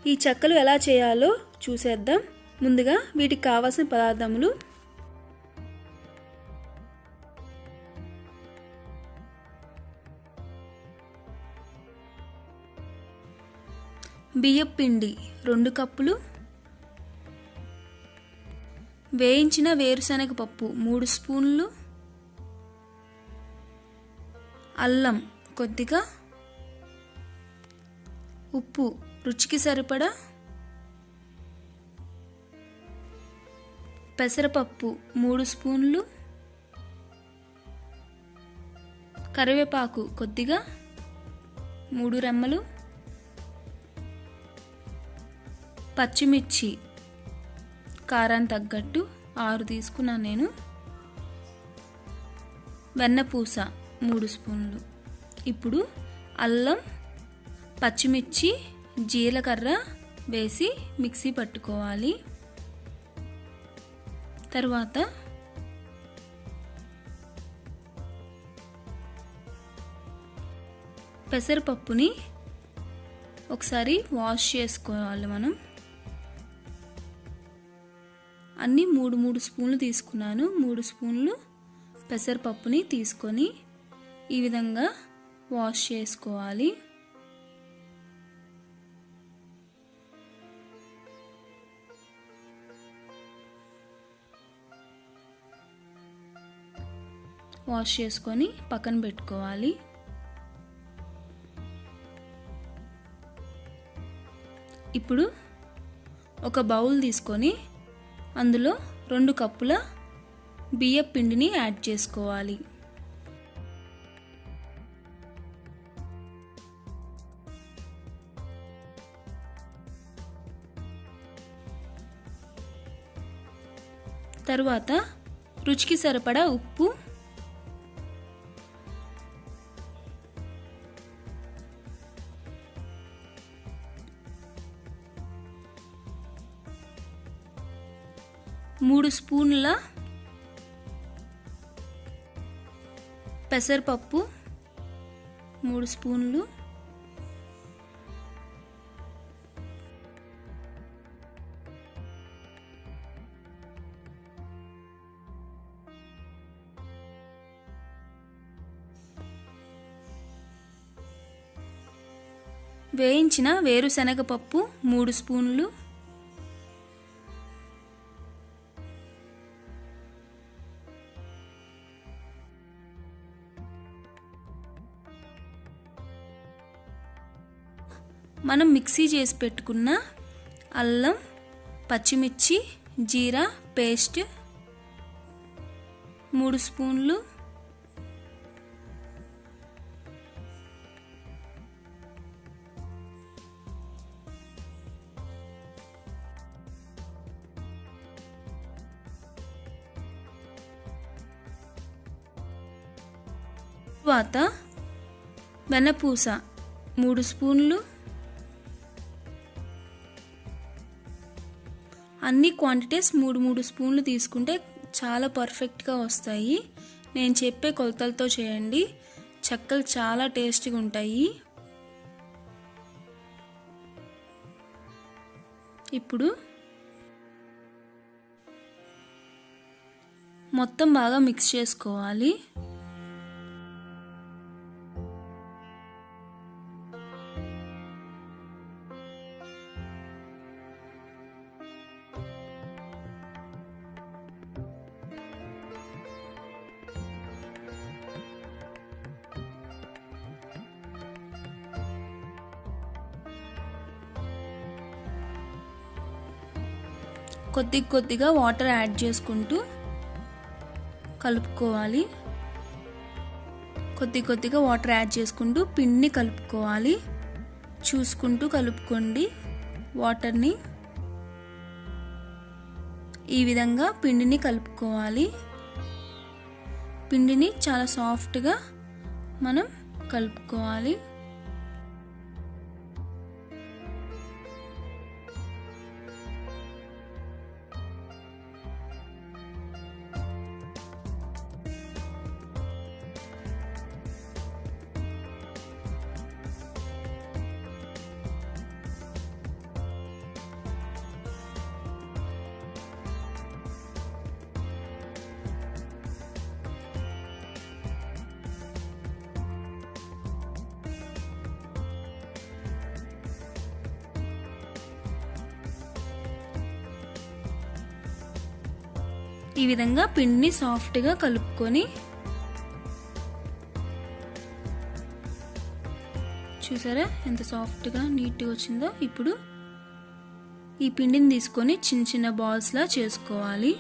Speaker 1: ఈ చెక్కలు ఎలా చేయాలో చూసేద్దాం. ముందుగా వీటికి కావాల్సిన పదార్థములు: బియ్యం పిండి 2 కప్పులు, వేయించిన వేరుశనగ పప్పు 3 స్పూన్లు, అల్లం కొద్దిగా, ఉప్పు రుచికి సరిపడా, పెసరపప్పు 3 స్పూన్లు, కరివేపాకు కొద్దిగా 3 రెమ్మలు, పచ్చిమిర్చి కారం తగ్గట్టు 6 తీసుకున్నాను నేను, వెన్నపూస 3 స్పూన్లు. ఇప్పుడు అల్లం, పచ్చిమిర్చి, జీలకర్ర వేసి మిక్సీ పట్టుకోవాలి. తర్వాత పెసరపప్పుని ఒకసారి వాష్ చేసుకోవాలి. మనం అన్నీ 3 స్పూన్లు తీసుకున్నాను. 3 స్పూన్లు పెసరపప్పుని తీసుకొని ఈ విధంగా వాష్ చేసుకోవాలి. వాష్ చేసుకొని పక్కన పెట్టుకోవాలి. ఇప్పుడు ఒక బౌల్ తీసుకొని అందులో 2 కప్పుల బియ్యం పిండిని యాడ్ చేసుకోవాలి. తరువాత రుచికి సరిపడా ఉప్పు, మూడు స్పూన్ల పెసరపప్పు, 3 స్పూన్లు, వేయించిన వేరుశనగపప్పు 3 స్పూన్లు, మనం మిక్సీ చేసి పెట్టుకున్న అల్లం, పచ్చిమిర్చి, జీరా పేస్ట్ 3 స్పూన్లు, తరువాత వెన్నపూస 3 స్పూన్లు. అన్ని క్వాంటిటీస్ 3 స్పూన్లు తీసుకుంటే చాలా పర్ఫెక్ట్గా వస్తాయి. నేను చెప్పే కొలతలతో చేయండి, చెక్కలు చాలా టేస్టీగా ఉంటాయి. ఇప్పుడు మొత్తం బాగా మిక్స్ చేసుకోవాలి. కొద్దిగా వాటర్ యాడ్ చేసుకుంటూ కలుపుకోవాలి. కొద్దిగా వాటర్ యాడ్ చేసుకుంటూ పిండిని కలుపుకోవాలి. చూసుకుంటూ కలుపుకోండి వాటర్ని. ఈ విధంగా పిండిని కలుపుకోవాలి. పిండిని చాలా సాఫ్ట్గా మనం కలుపుకోవాలి. ఈ విధంగా పిండిని సాఫ్ట్గా కలుపుకొని చూసారా ఎంత సాఫ్ట్గా నీట్గా వచ్చిందో. ఇప్పుడు ఈ పిండిని తీసుకొని చిన్న బాల్స్లా చేసుకోవాలి.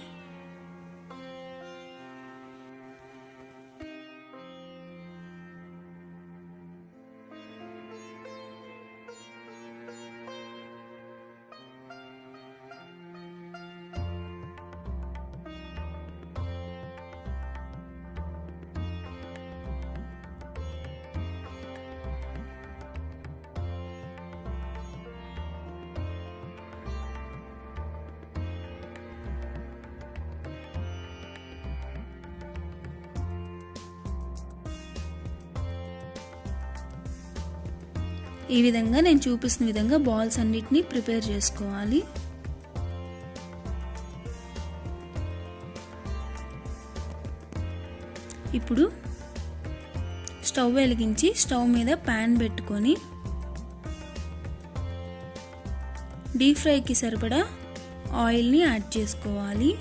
Speaker 1: ఈ విధంగా నేను చూపిస్తున్న విధంగా బాల్స్ అన్నిటిని ప్రిపేర్ చేసుకోవాలి. ఇప్పుడు స్టవ్ వెలిగించి స్టవ్ మీద ప్యాన్ పెట్టుకొని డీప్ ఫ్రైకి సరిపడా ఆయిల్ని యాడ్ చేసుకోవాలి.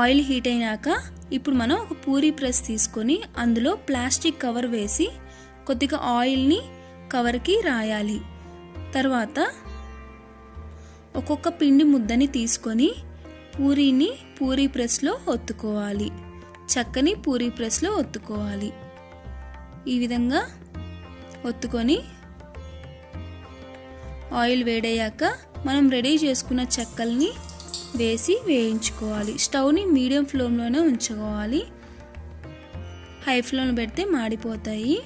Speaker 1: ఆయిల్ హీట్ అయినాక ఇప్పుడు మనం ఒక పూరీ ప్రెస్ తీసుకొని అందులో ప్లాస్టిక్ కవర్ వేసి కొద్దిగా ఆయిల్ని కవర్కి రాయాలి. తర్వాత ఒక్కొక్క పిండి ముద్దని తీసుకొని పూరీ ప్రెస్లో ఒత్తుకోవాలి. చక్కని పూరీ ప్రెస్లో ఒత్తుకోవాలి. ఈ విధంగా ఒత్తుకొని ఆయిల్ వేడయ్యాక మనం రెడీ చేసుకున్న చెక్కల్ని వేసి వేయించుకోవాలి. స్టవ్ని మీడియం ఫ్లేమ్లోనే ఉంచుకోవాలి. హై ఫ్లేమ్లో పెడితే మాడిపోతాయి.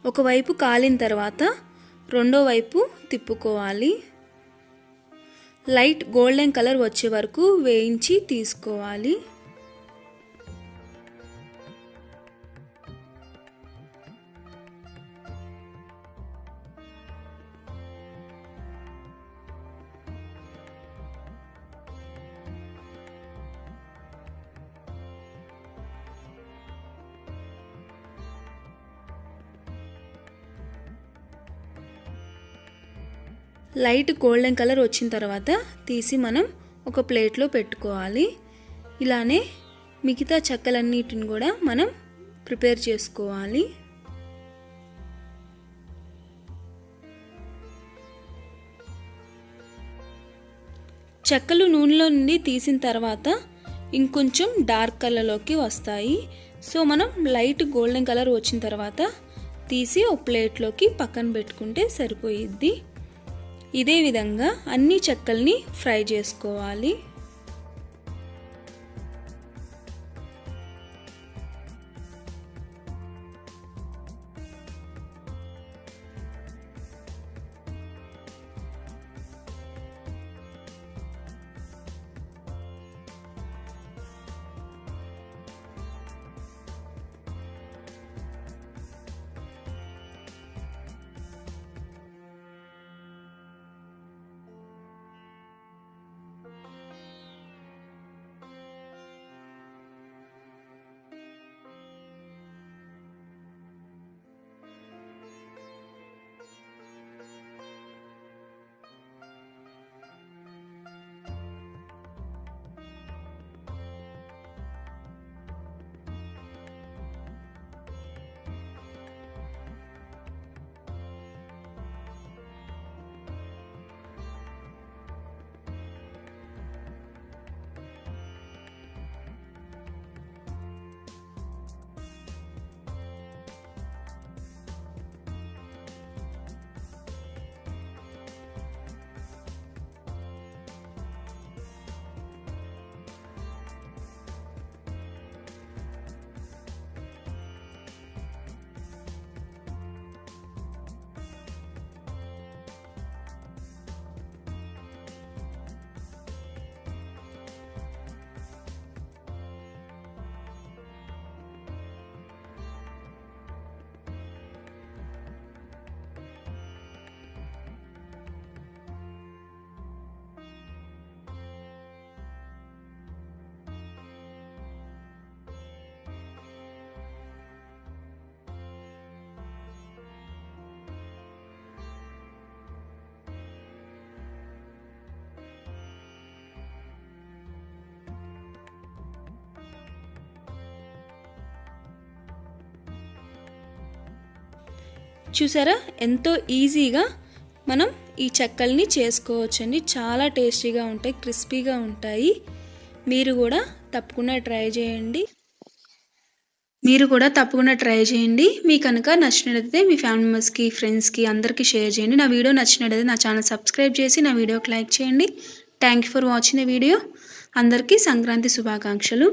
Speaker 1: ఒకవైపు కాలిన తర్వాత రెండో వైపు తిప్పుకోవాలి. లైట్ గోల్డెన్ కలర్ వచ్చే వరకు వేయించి తీసుకోవాలి. లైట్ గోల్డెన్ కలర్ వచ్చిన తర్వాత తీసి మనం ఒక ప్లేట్లో పెట్టుకోవాలి. ఇలానే మిగతా చెక్కలన్నిటిని కూడా మనం ప్రిపేర్ చేసుకోవాలి. చెక్కలు నూనెలో నుండి తీసిన తర్వాత ఇంకొంచెం డార్క్ కలర్లోకి వస్తాయి. సో మనం లైట్ గోల్డెన్ కలర్ వచ్చిన తర్వాత తీసి ఒక ప్లేట్లోకి పక్కన పెట్టుకుంటే సరిపోయిద్ది. ఇదే విధంగా అన్ని చెక్కల్ని ఫ్రై చేసుకోవాలి. చూసారా ఎంతో ఈజీగా మనం ఈ చెక్కల్ని చేసుకోవచ్చండి. చాలా టేస్టీగా ఉంటాయి, క్రిస్పీగా ఉంటాయి. మీరు కూడా తప్పకుండా ట్రై చేయండి. మీ కనుక నచ్చినట్లయితే మీ ఫ్యామిలీ మెంబర్స్కి, ఫ్రెండ్స్కి అందరికీ షేర్ చేయండి. నా వీడియో నచ్చినట్లయితే నా ఛానల్ సబ్స్క్రైబ్ చేసి నా వీడియోకి లైక్ చేయండి. Thank you for watching the video. అందరికీ సంక్రాంతి శుభాకాంక్షలు.